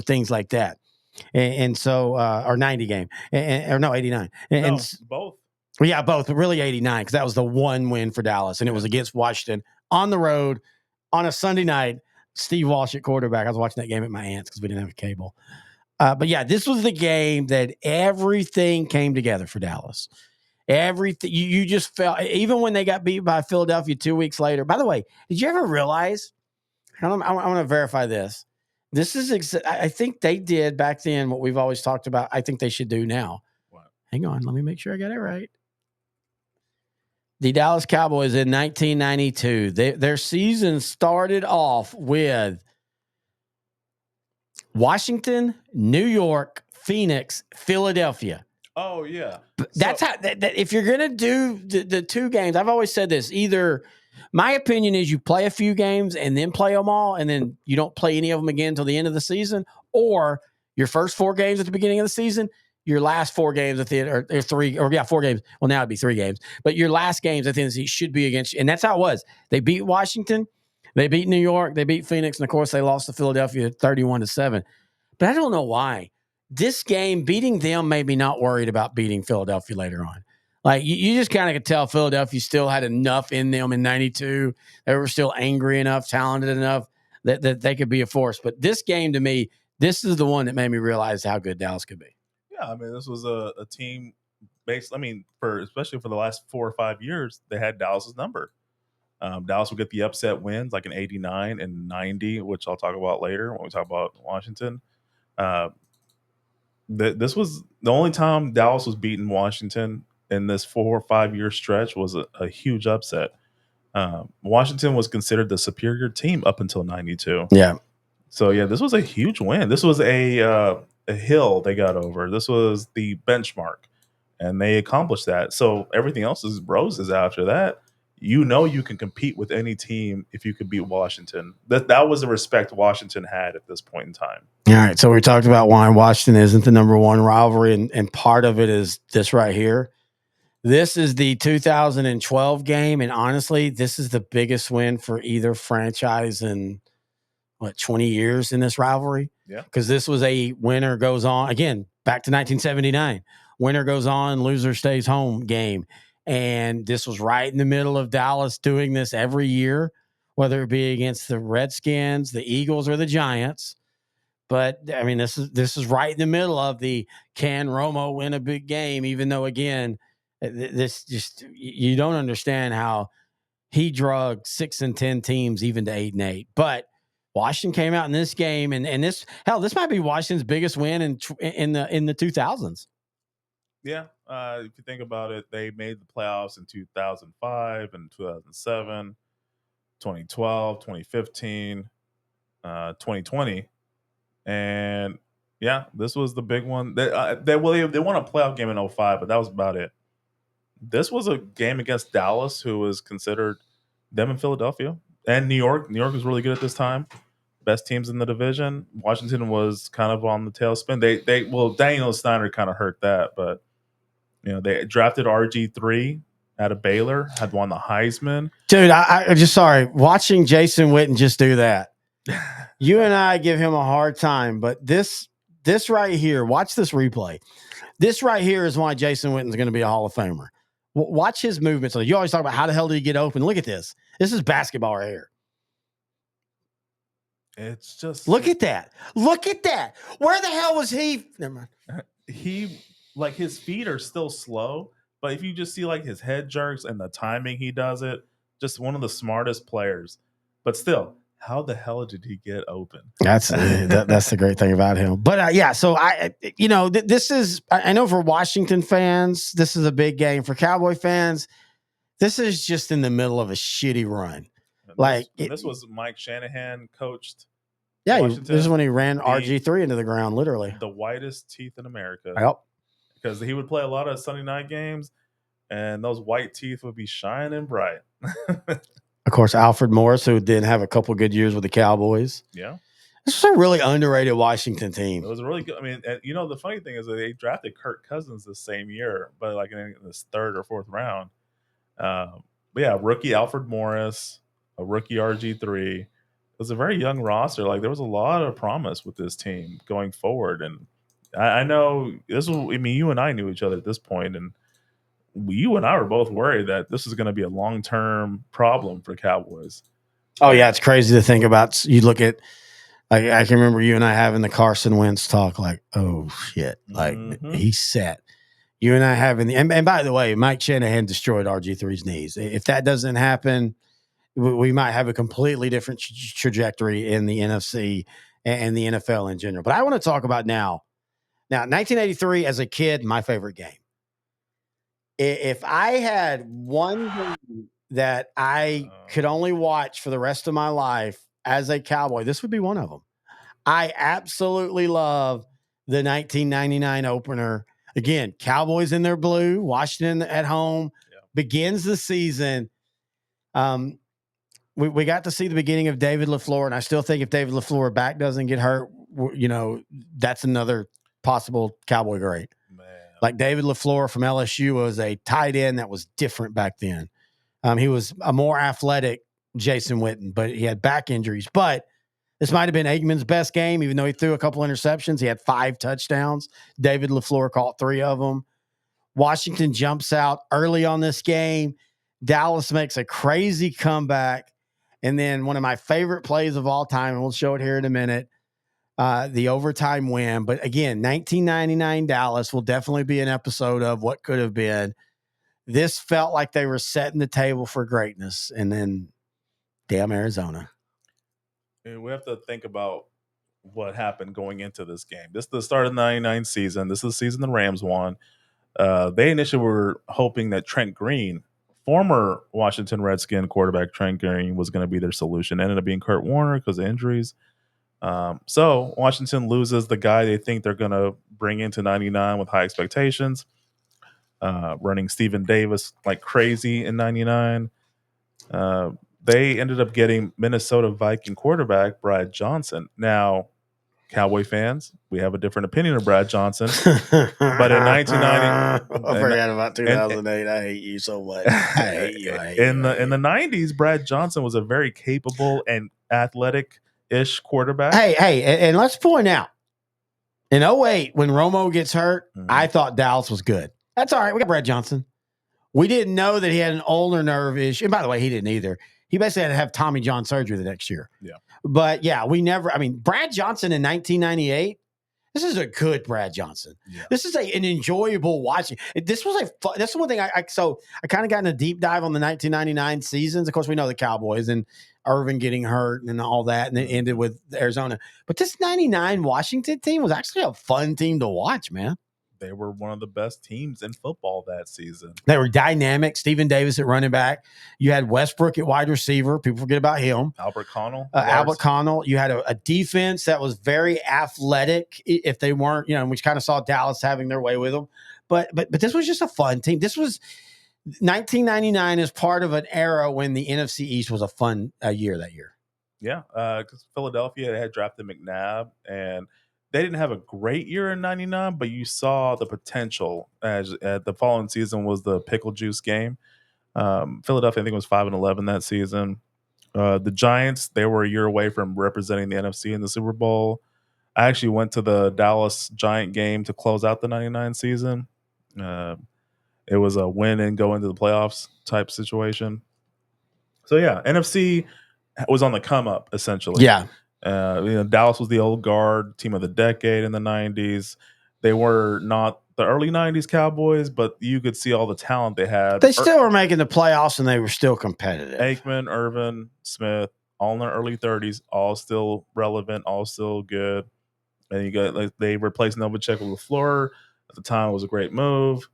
things like that. And so, or 90 game, or no, 89. Both. Yeah, both. But really 89, because that was the one win for Dallas. And it was against Washington on the road on a Sunday night. Steve Walsh at quarterback. I was watching that game at my aunt's because we didn't have a cable. But yeah, this was the game that everything came together for Dallas. Everything you just felt, even when they got beat by Philadelphia 2 weeks later. By the way, did you ever realize? I want to verify this. This is, I think they did back then what we've always talked about. I think they should do now. What? Hang on, let me make sure I got it right. the Dallas Cowboys in 1992, their season started off with Washington, New York, Phoenix, Philadelphia. Oh yeah. That's how. If you're gonna do the 2 games, I've always said this. Either my opinion is you play a few games and then play them all, and then you don't play any of them again until the end of the season, or your first 4 games at the beginning of the season, your last 4 games at the end, or 3, or 4 games. Well, now it'd be 3 games, but your last games at the end of the season should be against you, and that's how it was. They beat Washington, they beat New York, they beat Phoenix, and of course they lost to Philadelphia 31-7. But I don't know why. This game, beating them made me not worried about beating Philadelphia later on. Like, you just kind of could tell Philadelphia still had enough in them in 92. They were still angry enough, talented enough that they could be a force. But this game, to me, this is the one that made me realize how good Dallas could be. Yeah, I mean, this was a team based. I mean, especially for the last 4 or 5 years, they had Dallas's number. Dallas would get the upset wins like in 89 and 90, which I'll talk about later when we talk about Washington. This was the only time Dallas was beating Washington in this 4 or 5 year stretch was a huge upset. Washington was considered the superior team up until 92. Yeah. So yeah, this was a huge win. This was a hill they got over. This was the benchmark, and they accomplished that. So everything else is roses after that. You know you can compete with any team if you could beat Washington. That was the respect Washington had at this point in time. All right, so we talked about why Washington isn't the number 1 rivalry, and part of it is this right here. This is the 2012 game, and honestly, this is the biggest win for either franchise in, 20 years in this rivalry? Yeah. Because this was a winner goes on, again, back to 1979. Winner goes on, loser stays home game. And this was right in the middle of Dallas doing this every year, whether it be against the Redskins, the Eagles, or the Giants. But I mean, this is right in the middle of the can Romo win a big game, even though, again, this just, you don't understand how he drug 6 and 10 teams even to 8-8. But Washington came out in this game, and this might be Washington's biggest win in the 2000s. Yeah, if you think about it, they made the playoffs in 2005 and 2007, 2012, 2015, 2020. And yeah, this was the big one. They won a playoff game in 2005, but that was about it. This was a game against Dallas, who was considered them in Philadelphia and New York. New York was really good at this time. Best teams in the division. Washington was kind of on the tailspin. Daniel Snyder kind of hurt that, but they drafted RG3 out of Baylor, had won the Heisman. Dude, I just sorry watching Jason Witten just do that. You and I give him a hard time, but this right here, watch this replay. This right here is why Jason Witten's going to be a Hall of Famer. Watch his movements. You always talk about how the hell did he get open. Look at this. This is basketball right here. It's just look at that. Look at that. Where the hell was he? Never mind. His feet are still slow, but if you just see like his head jerks and the timing he does it, just one of the smartest players. But still, how the hell did he get open? That's the great thing about him. But yeah, so this is, I know for Washington fans, this is a big game. For Cowboy fans, this is just in the middle of a shitty run. This was Mike Shanahan coached. Yeah, this is when he ran RG3 into the ground, literally. The whitest teeth in America. Yep. Because he would play a lot of Sunday night games, and those white teeth would be shining bright. Of course, Alfred Morris, who did have a couple good years with the Cowboys. Yeah. This was a really underrated Washington team. It was a really good. I mean, the funny thing is that they drafted Kirk Cousins the same year, but like in this 3rd or 4th round. But yeah, rookie Alfred Morris, a rookie RG3. It was a very young roster. Like, there was a lot of promise with this team going forward. And I know this was, you and I knew each other at this point, and you and I were both worried that this is going to be a long-term problem for Cowboys. Oh yeah, it's crazy to think about. You look at, I can remember you and I having the Carson Wentz talk, like, oh shit, like he's set. You and I having and by the way, Mike Shanahan destroyed RG3's knees. If that doesn't happen, we might have a completely different trajectory in the NFC and the NFL in general. But I want to talk about now 1983 as a kid, my favorite game. If I had one game that I could only watch for the rest of my life as a Cowboy, this would be one of them. I absolutely love the 1999 opener. Again, Cowboys in their blue, Washington at home, begins the season. We got to see the beginning of David LaFleur, and I still think if David LaFleur back doesn't get hurt, that's another possible Cowboy great. Man. Like David LaFleur from LSU was a tight end that was different back then. He was a more athletic Jason Witten, but he had back injuries. But this might have been Aikman's best game, even though he threw a couple interceptions. He had 5 touchdowns. David LaFleur caught 3 of them. Washington jumps out early on this game. Dallas makes a crazy comeback. And then one of my favorite plays of all time, and we'll show it here in a minute, the overtime win. But again, 1999 Dallas will definitely be an episode of what could have been. This felt like they were setting the table for greatness. And then, damn Arizona. And we have to think about what happened going into this game. This is the start of the 99 season. This is the season the Rams won. They initially were hoping that Trent Green, former Washington Redskin quarterback Trent Green, was going to be their solution. Ended up being Kurt Warner because of injuries. So Washington loses the guy they think they're going to bring into 99 with high expectations, running Stephen Davis like crazy in 99. They ended up getting Minnesota Viking quarterback Brad Johnson. Now, Cowboy fans, we have a different opinion of Brad Johnson. But in 1990, I forgot about 2008. I hate you so much. I hate you. In the 90s, Brad Johnson was a very capable and athletic-ish quarterback. Hey, and let's point out, in 2008, when Romo gets hurt, I thought Dallas was good. That's all right. We got Brad Johnson. We didn't know that he had an ulnar nerve issue. And by the way, he didn't either. He basically had to have Tommy John surgery the next year. Yeah. But yeah, Brad Johnson in 1998, this is a good Brad Johnson. Yeah. This is an enjoyable watching. This was that's one thing I kind of got in a deep dive on the 1999 seasons. Of course, we know the Cowboys and Irvin getting hurt and all that, and it ended with Arizona. But this 99 Washington team was actually a fun team to watch, man. They were one of the best teams in football that season. They were dynamic. Stephen Davis at running back. You had Westbrook at wide receiver. People forget about him. Albert Connell. Albert Connell. You had a defense that was very athletic. If they weren't, we kind of saw Dallas having their way with them. But this was just a fun team. This was 1999 is part of an era when the NFC East was a fun year that year. Yeah, because Philadelphia had drafted McNabb, and they didn't have a great year in 99, but you saw the potential as the following season was the pickle juice game. Philadelphia, I think, was 5-11 that season. The Giants, they were a year away from representing the NFC in the Super Bowl. I actually went to the Dallas Giant game to close out the 99 season. It was a win and go into the playoffs type situation. So yeah, NFC was on the come up essentially. Yeah. Dallas was the old guard, team of the decade in the 90s. They were not the early 90s Cowboys, but you could see all the talent they had. They still were making the playoffs, and they were still competitive. Aikman, Irvin, Smith, all in their early 30s, all still relevant, all still good. And you got they replaced Novacek with LaFleur. At the time, it was a great move.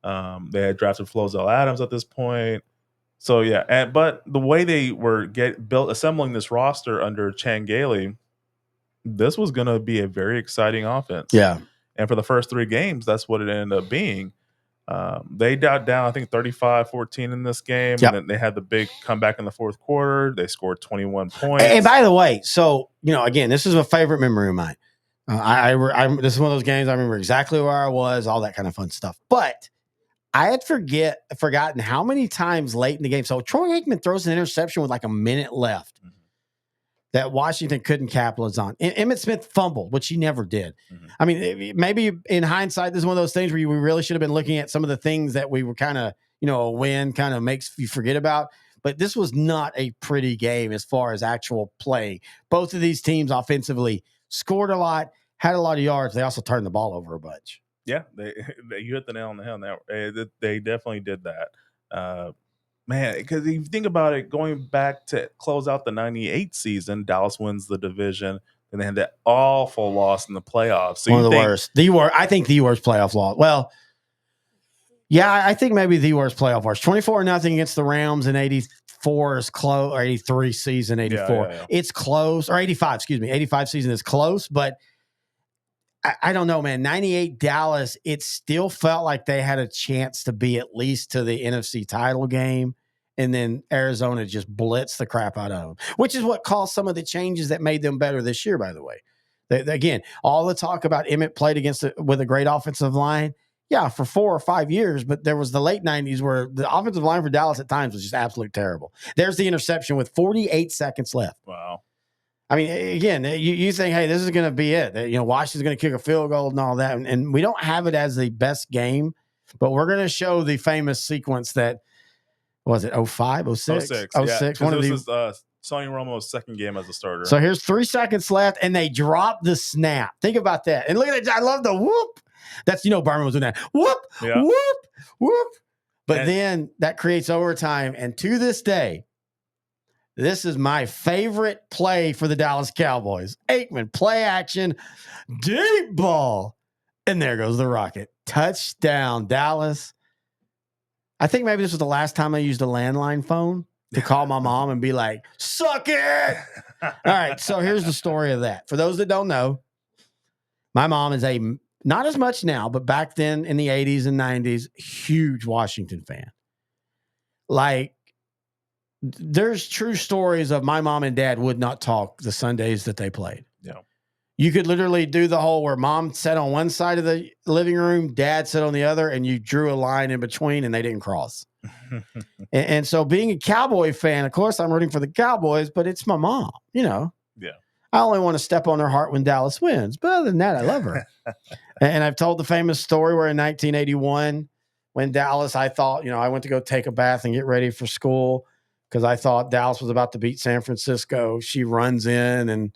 They had drafted Flozell Adams at this point. So yeah, but the way they were assembling this roster under Chan Gailey, this was going to be a very exciting offense. Yeah, and for the first 3 games, that's what it ended up being. They dialed down, I think, 35-14 in this game, and then they had the big comeback in the fourth quarter. They scored 21 points. And by the way, so again, this is a favorite memory of mine. This is one of those games I remember exactly where I was, all that kind of fun stuff, but I had forgotten how many times late in the game. So Troy Aikman throws an interception with like a minute left that Washington couldn't capitalize on. And Emmitt Smith fumbled, which he never did. I mean, maybe in hindsight, this is one of those things where we really should have been looking at some of the things that we were kind of, a win kind of makes you forget about. But this was not a pretty game as far as actual play. Both of these teams offensively scored a lot, had a lot of yards. They also turned the ball over a bunch. Yeah, you hit the nail on the head. They definitely did that. Man, because if you think about it, going back to close out the 98 season, Dallas wins the division, and they had that awful loss in the playoffs. So one of the worst. I think the worst playoff loss. Well, Yeah, I think maybe the worst playoff worst. 24-0 against the Rams in 84 is close, or 83 season, 84. Yeah. It's close, or 85, excuse me. 85 season is close, but I don't know, man. 98 Dallas, it still felt like they had a chance to be at least to the NFC title game. And then Arizona just blitzed the crap out of them, which is what caused some of the changes that made them better this year, by the way. Again, all the talk about Emmett played with a great offensive line. Yeah, for 4 or 5 years, but there was the late 90s where the offensive line for Dallas at times was just absolutely terrible. There's the interception with 48 seconds left. Wow. I mean, again, you think, hey, this is going to be it. Washington's going to kick a field goal and all that. And we don't have it as the best game, but we're going to show the famous sequence that, was it 05, 06? 06. Yeah, this was Sonny Romo's second game as a starter. So here's 3 seconds left, and they drop the snap. Think about that. And look at it. I love the whoop. That's, Berman was doing that. Whoop, whoop, whoop. But then that creates overtime. And to this day, this is my favorite play for the Dallas Cowboys. Aikman, play action, deep ball. And there goes the rocket. Touchdown, Dallas. I think maybe this was the last time I used a landline phone to call my mom and be like, suck it. All right, so here's the story of that. For those that don't know, my mom is not as much now, but back then in the 80s and 90s, huge Washington fan. Like, there's true stories of my mom and dad would not talk the Sundays that they played. Yeah. You could literally do the whole where mom sat on one side of the living room, dad sat on the other, and you drew a line in between and they didn't cross. and so being a Cowboy fan, of course, I'm rooting for the Cowboys, but it's my mom, Yeah. I only want to step on her heart when Dallas wins. But other than that, I love her. And I've told the famous story where in 1981, when Dallas, I thought, I went to go take a bath and get ready for school because I thought Dallas was about to beat San Francisco. She runs in and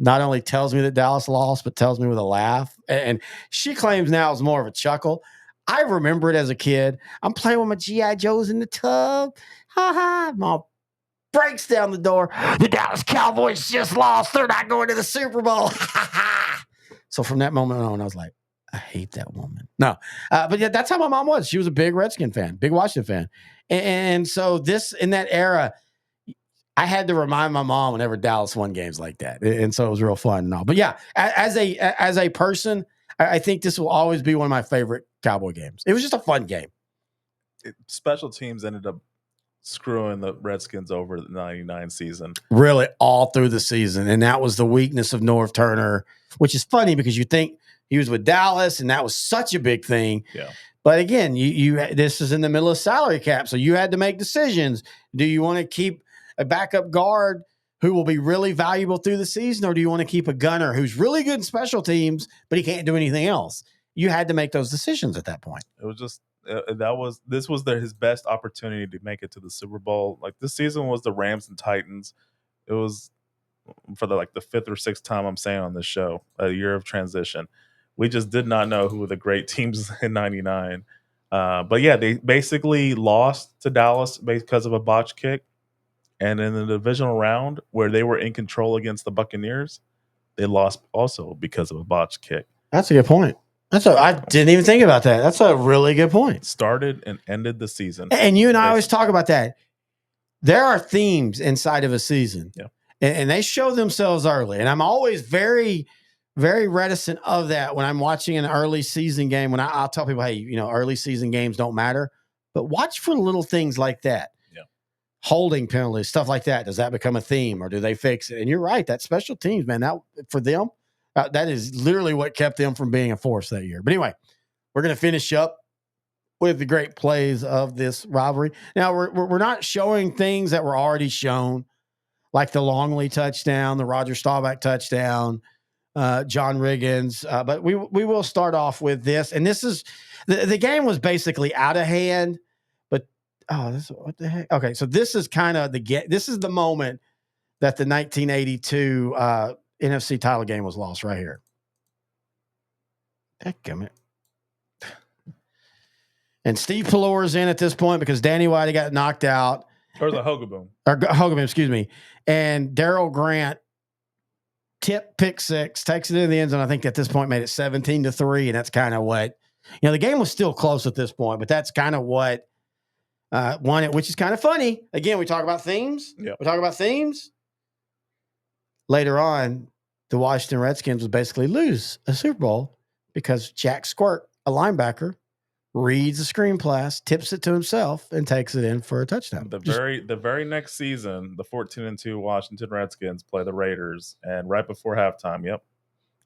not only tells me that Dallas lost, but tells me with a laugh. And she claims now it's more of a chuckle. I remember it as a kid. I'm playing with my G.I. Joes in the tub. Ha ha. Mom breaks down the door. The Dallas Cowboys just lost. They're not going to the Super Bowl. So from that moment on, I was like, I hate that woman. No. But yeah, that's how my mom was. She was a big Redskin fan, big Washington fan. And so in that era, I had to remind my mom whenever Dallas won games like that. And so it was real fun and all. But yeah, as a person, I think this will always be one of my favorite Cowboy games. It was just a fun game. Special teams ended up screwing the Redskins over the 99 season. Really all through the season. And that was the weakness of Norv Turner, which is funny because you think he was with Dallas and that was such a big thing. Yeah. But again, this is in the middle of salary cap. So you had to make decisions. Do you want to keep a backup guard who will be really valuable through the season, or do you want to keep a gunner who's really good in special teams, but he can't do anything else? You had to make those decisions at that point. It was just this was his best opportunity to make it to the Super Bowl. Like this season was the Rams and Titans. It was for the 5th or 6th time I'm saying on this show, a year of transition. We just did not know who were the great teams in 99. But yeah, they basically lost to Dallas because of a botch kick. And in the divisional round where they were in control against the Buccaneers, they lost also because of a botch kick. That's a good point. I didn't even think about that. That's a really good point. Started and ended the season. And you and I always talk about that. There are themes inside of a season. Yeah. And they show themselves early. And I'm always very, very reticent of that when I'm watching an early season game. When I'll tell people, hey, early season games don't matter. But watch for little things like that. Yeah. Holding penalties, stuff like that. Does that become a theme or do they fix it? And you're right. That special teams, man, that for them, that is literally what kept them from being a force that year. But anyway, we're going to finish up with the great plays of this rivalry. Now, we're not showing things that were already shown, like the Longley touchdown, the Roger Staubach touchdown, John Riggins. But we will start off with this. And this is the game was basically out of hand. But what the heck? Okay, so this is kind of this is the moment that the 1982 NFC title game was lost right here. Dadgummit. And Steve Pelor's in at this point because Danny White got knocked out. Or the Hogaboom. Or Hogaboom, excuse me. And Darryl Grant pick six, takes it into the end zone. I think at this point made it 17-3, and that's kind of what The game was still close at this point, but that's kind of what won it, which is kind of funny. Again, we talk about themes. Yep. We talk about themes. Later on, the Washington Redskins would basically lose a Super Bowl because Jack Squirt, a linebacker, reads a screen pass, tips it to himself, and takes it in for a touchdown. The very next season, the 14-2 Washington Redskins play the Raiders, and right before halftime,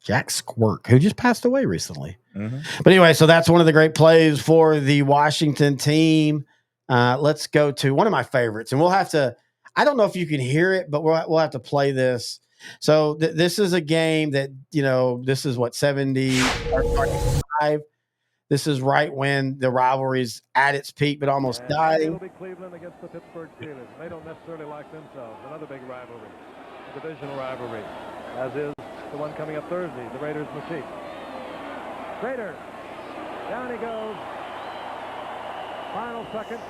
Jack Squirt, who just passed away recently. Mm-hmm. But anyway, so that's one of the great plays for the Washington team. Let's go to one of my favorites, and we'll have to. I don't know if you can hear it, but we'll have to play this. So this is a game that this is what 75. This is right when the rivalry's at its peak, but almost dying. It'll be Cleveland against the Pittsburgh Steelers. They don't necessarily like themselves. Another big rivalry, a divisional rivalry, as is the one coming up Thursday, the Raiders and the Chiefs. Raiders, down he goes. Final second.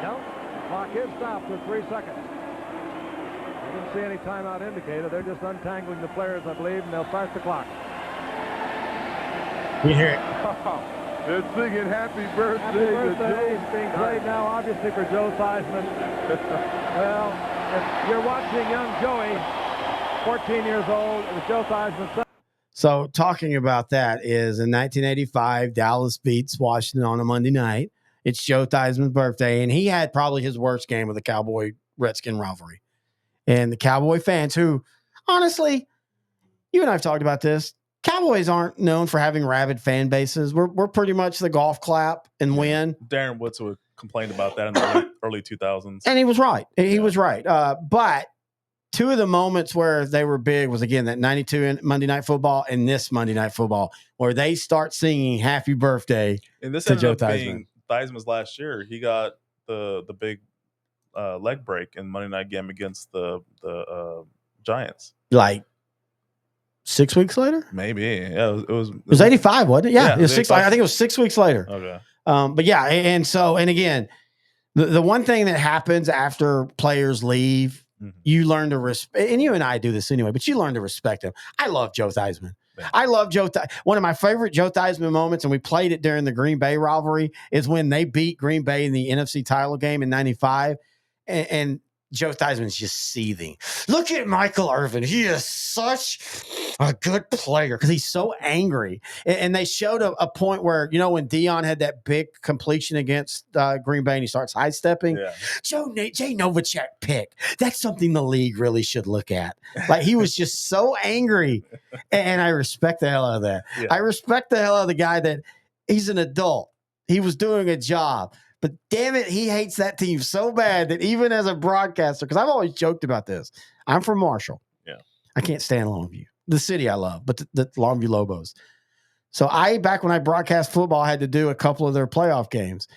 No, the clock is stopped with 3 seconds. I didn't see any timeout indicator. They're just untangling the players, I believe, and they'll start the clock. We hear it. They're singing happy birthday. Happy birthday is being played now, obviously, for Joe Theismann. Well, if you're watching young Joey, 14 years old, it was Joe Theismann. So talking about that is in 1985, Dallas beats Washington on a Monday night. It's Joe Theismann's birthday, and he had probably his worst game of the Cowboy-Redskin rivalry. And the Cowboy fans who, honestly, you and I have talked about this, Cowboys aren't known for having rabid fan bases. We're pretty much the golf clap and win. Darren Woodson complained about that in the early 2000s. And he was right. He was right. But two of the moments where they were big was, again, that 92 Monday Night Football and this Monday Night Football, where they start singing Happy Birthday and this to ended Joe up Theismann. being Theismann's last year. He got the big leg break in Monday night game against the Giants. Like 6 weeks later? Maybe. Yeah, it was 85, wasn't it? Yeah, it was 6. I think it was 6 weeks later. Okay. But yeah, and again, the one thing that happens after players leave, you learn to respect, and you and I do this anyway, but you learn to respect him. I love Joe Theismann. Yeah. I love Joe. One of my favorite Joe Theismann moments, and we played it during the Green Bay rivalry, is when they beat Green Bay in the NFC title game in '95, and Joe Theismann's just seething. Look at Michael Irvin. He is such a good player because he's so angry. And they showed a point where, when Dion had that big completion against Green Bay and he starts high-stepping. Yeah. Jay Novacek pick. That's something the league really should look at. Like, he was just so angry. And I respect the hell out of that. Yeah. I respect the hell out of the guy that he's an adult. He was doing a job. But damn it, he hates that team so bad that even as a broadcaster, because I've always joked about this, I'm from Marshall. Yeah, I can't stand Longview, the city I love, but the Longview Lobos. So back when I broadcast football, I had to do a couple of their playoff games.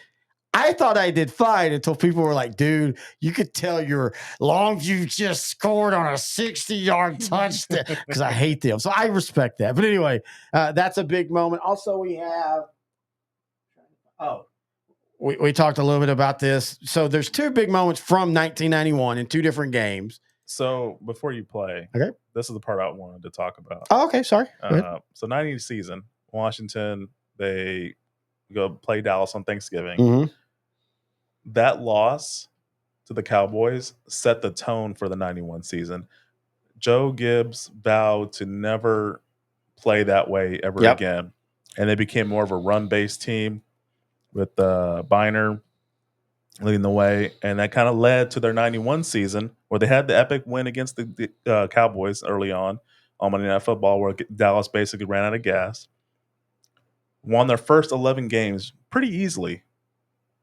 I thought I did fine until people were like, dude, you could tell your Longview just scored on a 60-yard touchdown, because I hate them. So I respect that. But anyway, that's a big moment. Also, we have, We talked a little bit about this. So there's two big moments from 1991 in two different games. So before you play, okay, this is the part I wanted to talk about. Oh, okay, sorry. So 90 season, Washington, they go play Dallas on Thanksgiving. Mm-hmm. That loss to the Cowboys set the tone for the 91 season. Joe Gibbs vowed to never play that way ever again. And they became more of a run-based team, with Biner leading the way. And that kind of led to their 91 season, where they had the epic win against the Cowboys early on Monday Night Football, where Dallas basically ran out of gas. Won their first 11 games pretty easily.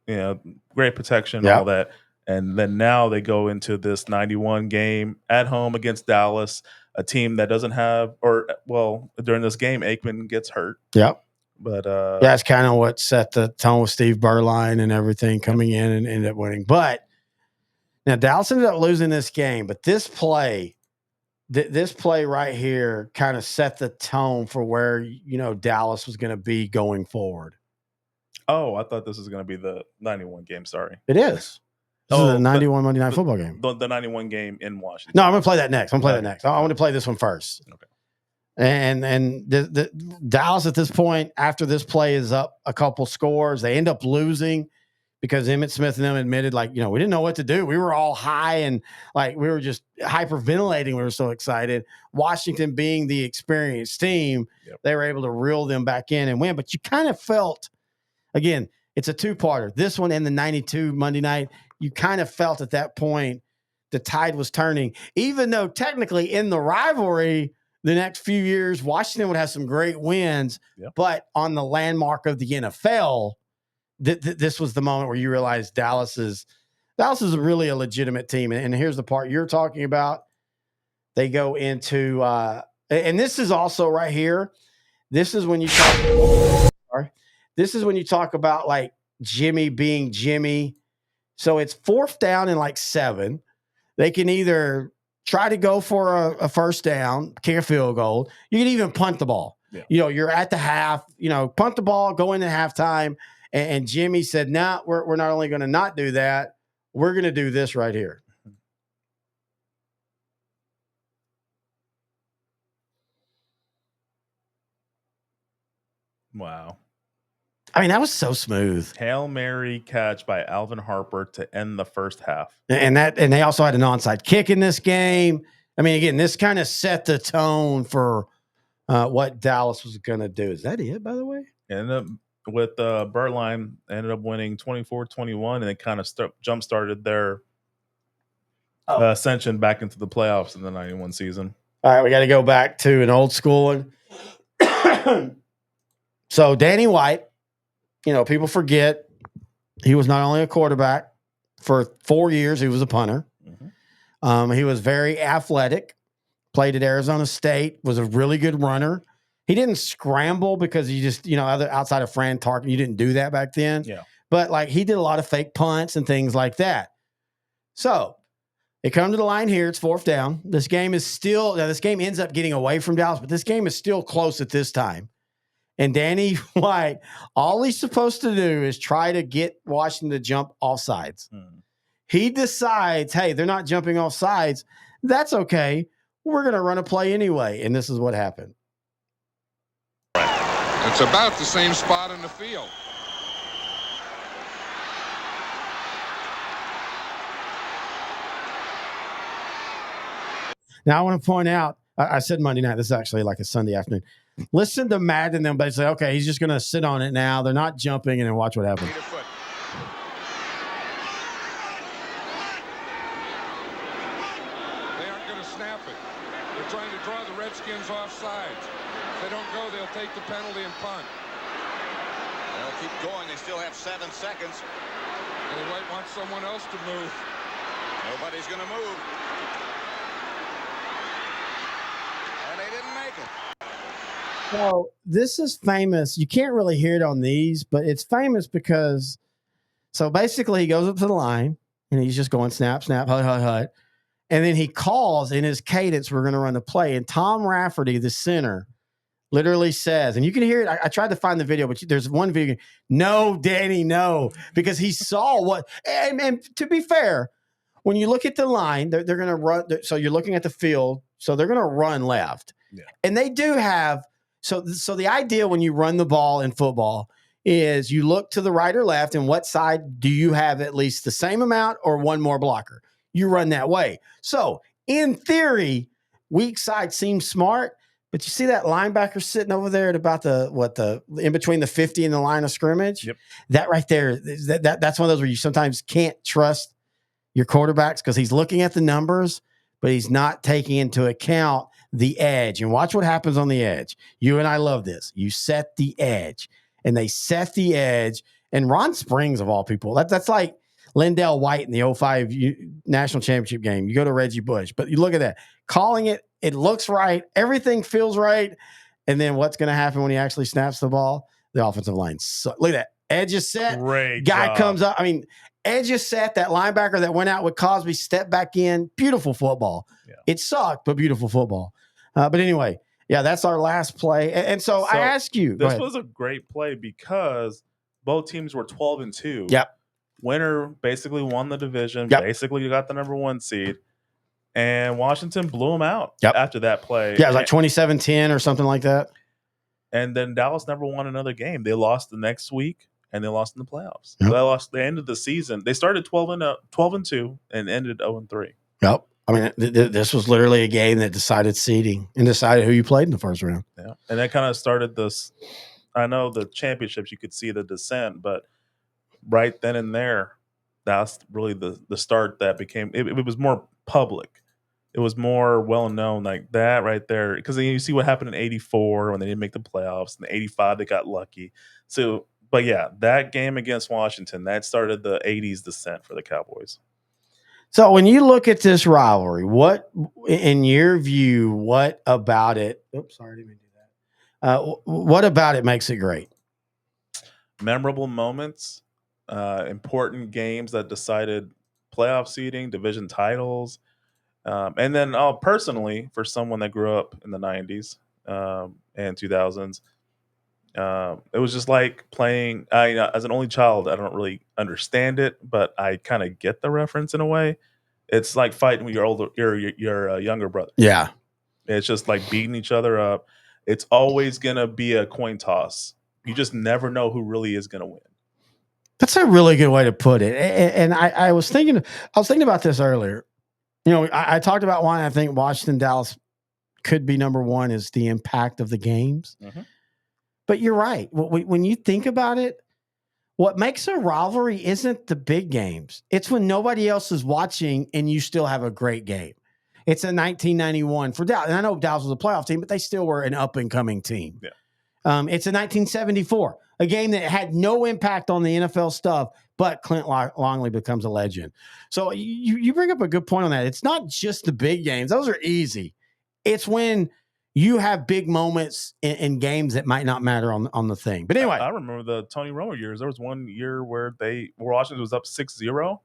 Great protection, all that. And then now they go into this 91 game at home against Dallas, a team that doesn't have, during this game, Aikman gets hurt. Yep. But that's kind of what set the tone with Steve Berline and everything coming in and ended up winning. But now Dallas ended up losing this game, but this play right here kind of set the tone for where Dallas was going to be going forward. Oh, I thought this was going to be the 91 game. Sorry, it is. This is the 91 Monday Night Football game. The 91 game in Washington. No, I'm going to play that next. I want to play this one first. Okay. And the Dallas at this point, after this play is up a couple scores, they end up losing because Emmitt Smith and them admitted, like, we didn't know what to do. We were all high and like we were just hyperventilating. We were so excited. Washington being the experienced team, they were able to reel them back in and win. But you kind of felt, again, it's a two-parter. This one and the 92 Monday night, you kind of felt at that point the tide was turning, even though technically in the rivalry the next few years, Washington would have some great wins, but on the landmark of the NFL, this was the moment where you realize Dallas is really a legitimate team. And here's the part you're talking about. They go into, and this is also right here. This is when you talk about like Jimmy being Jimmy. So it's 4th down and like 7. They can either try to go for a first down, kick a field goal. You can even punt the ball. Yeah. You're at the half, punt the ball, go into halftime. And Jimmy said, nah, we're not only going to not do that, we're going to do this right here. Wow. I mean, that was so smooth. Hail Mary catch by Alvin Harper to end the first half. And they also had an onside kick in this game. I mean, again, this kind of set the tone for what Dallas was going to do. Is that it, by the way? Ended up with Bertline, ended up winning 24-21, and it kind of jump-started their ascension back into the playoffs in the 91 season. All right, we got to go back to an old school one. So Danny White, people forget he was not only a quarterback for 4 years, he was a punter. Mm-hmm. He was very athletic, played at Arizona State, was a really good runner. He didn't scramble because he just, outside of Fran Tarkin, you didn't do that back then. Yeah. But like he did a lot of fake punts and things like that. So they come to the line here. It's 4th down. This game ends up getting away from Dallas, but this game is still close at this time. And Danny White, all he's supposed to do is try to get Washington to jump off sides. He decides, hey, they're not jumping off sides. That's okay. We're going to run a play anyway. And this is what happened. It's about the same spot in the field. Now, I want to point out, I said Monday night. This is actually like a Sunday afternoon. Listen to Matt and them, but say, okay, he's just going to sit on it now. They're not jumping, and then watch what happens. They aren't going to snap it. They're trying to draw the Redskins off sides. If they don't go, they'll take the penalty and punt. They'll keep going. They still have 7 seconds. They might want someone else to move. Nobody's going to move. And they didn't make it. So this is famous. You can't really hear it on these, but it's famous because, so basically he goes up to the line and he's just going snap, snap, hut, hut, hut. And then he calls in his cadence, we're going to run the play. And Tom Rafferty, the center, literally says, and you can hear it. I tried to find the video, but there's one video. No, Danny, no, because he saw what, and to be fair, when you look at the line, they're going to run. So you're looking at the field. So they're going to run left. Yeah. And they do have, so the idea when you run the ball in football is you look to the right or left, and what side do you have at least the same amount or one more blocker? You run that way. So in theory, weak side seems smart, but you see that linebacker sitting over there at about the in between the 50 and the line of scrimmage? Yep. That right there, that's one of those where you sometimes can't trust your quarterbacks because he's looking at the numbers, but he's not taking into account the edge. And watch what happens on the edge. You and I love this. You set the edge, and they set the edge. And Ron Springs, of all people, that's like Lindell White in the 05 national championship game. You go to Reggie Bush, but you look at that, calling it, it looks right. Everything feels right. And then what's going to happen when he actually snaps the ball? The offensive line. So, look at that. Edge is set. Great guy job. Comes up. I mean, edge is set. That linebacker that went out with Cosby stepped back in. Beautiful football. Yeah. It sucked, but beautiful football. But anyway, yeah, that's our last play. And so I ask you. This was a great play because both teams were 12-2. Yep. Winner basically won the division. Yep. Basically got the number 1 seed. and Washington blew them out Yep. after that play. Yeah, it was like 27-10 or something like that. And then Dallas never won another game. They lost the next week, and they lost in the playoffs. Yep. They lost the end of the season. They started 12-2 and ended 0-3. Yep. I mean, this was literally a game that decided seeding and decided who you played in the first round. Yeah, and that kind of started this. I know the championships, you could see the descent, but right then and there, that's really the start that became. It was more public. It was more well known, like that right there. Because then you see what happened in '84 when they didn't make the playoffs, and '85 they got lucky. So, but yeah, that game against Washington that started the '80s descent for the Cowboys. So when you look at this rivalry, what, in your view, what about it? Oops, sorry, I didn't mean to do that. What about it makes it great? Memorable moments, important games that decided playoff seeding, division titles, and then personally, for someone that grew up in the '90s and 2000s, it was just like playing. As an only child, I don't really understand it, but I kind of get the reference in a way. It's like fighting with your younger brother. Yeah. It's just like beating each other up. It's always gonna be a coin toss. You just never know who really is gonna win. That's a really good way to put it. And I was thinking about this earlier. You know, I talked about why I think Washington, Dallas could be number one is the impact of the games. Mm-hmm. But you're right. When you think about it, what makes a rivalry isn't the big games. It's when nobody else is watching and you still have a great game. It's a 1991 for Dallas. And I know Dallas was a playoff team, but they still were an up-and-coming team. Yeah. It's a 1974, a game that had no impact on the NFL stuff, but Clint Longley becomes a legend. So you bring up a good point on that. It's not just the big games. Those are easy. It's when you have big moments in games that might not matter on the thing. But anyway. I remember the Tony Romo years. There was one year where Washington was up 6-0,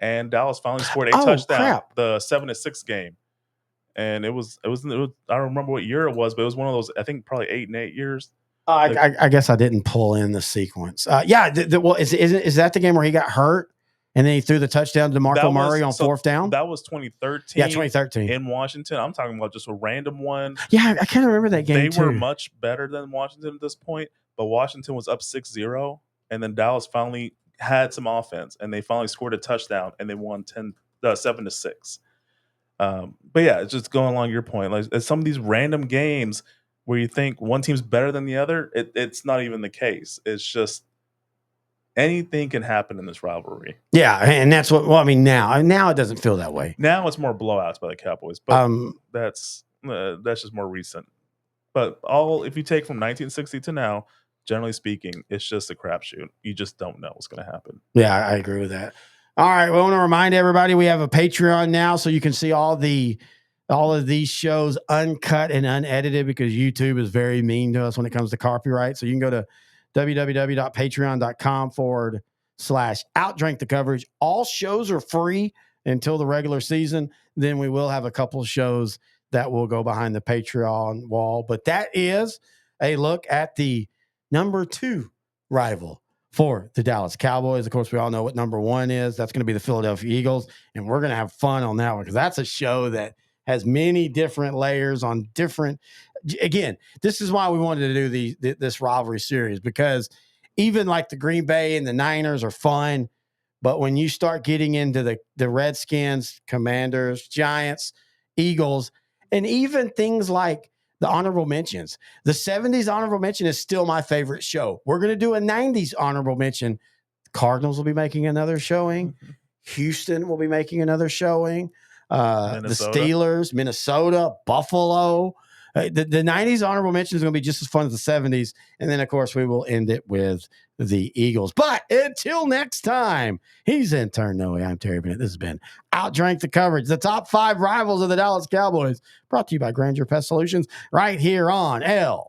and Dallas finally scored a touchdown. Crap. The 7-6 game. And it was I don't remember what year it was, but it was one of those, I think probably 8 and 8 years. I guess I didn't pull in the sequence. Yeah. Well, is that the game where he got hurt and then he threw the touchdown to DeMarco Murray on fourth down? That was 2013. Yeah, 2013 in Washington. I'm talking about just a random one. Yeah, I kind of remember that game. They were much better than Washington at this point, but Washington was up 6-0, and then Dallas finally had some offense, and they finally scored a touchdown, and they won 7-6. But yeah, it's just going along your point. Like some of these random games where you think one team's better than the other, it's not even the case. It's just anything can happen in this rivalry. Yeah, and that's what. Well, I mean, now it doesn't feel that way. Now it's more blowouts by the Cowboys, but that's just more recent. But if you take from 1960 to now, generally speaking, it's just a crapshoot. You just don't know what's going to happen. Yeah, I agree with that. All right, we want to remind everybody we have a Patreon now, so you can see all of these shows uncut and unedited because YouTube is very mean to us when it comes to copyright. So you can go to www.patreon.com/OutDrank The Coverage. All shows are free until the regular season. Then we will have a couple of shows that will go behind the Patreon wall. But that is a look at the number 2 rival for the Dallas Cowboys. Of course, we all know what number 1 is. That's going to be the Philadelphia Eagles. And we're going to have fun on that one because that's a show that has many different layers on different. Again, this is why we wanted to do this rivalry series, because even like the Green Bay and the Niners are fun. But when you start getting into the Redskins, Commanders, Giants, Eagles, and even things like the honorable mentions, the 70s honorable mention is still my favorite show. We're going to do a 90s honorable mention. Cardinals will be making another showing. Houston will be making another showing. The Steelers, Minnesota, Buffalo. The 90s honorable mention is going to be just as fun as the 70s. And then, of course, we will end it with the Eagles. But until next time, he's intern Noe. I'm Terry Bennett. This has been OutDrank The Coverage, the top 5 rivals of the Dallas Cowboys, brought to you by Grandeur Pest Solutions right here on L.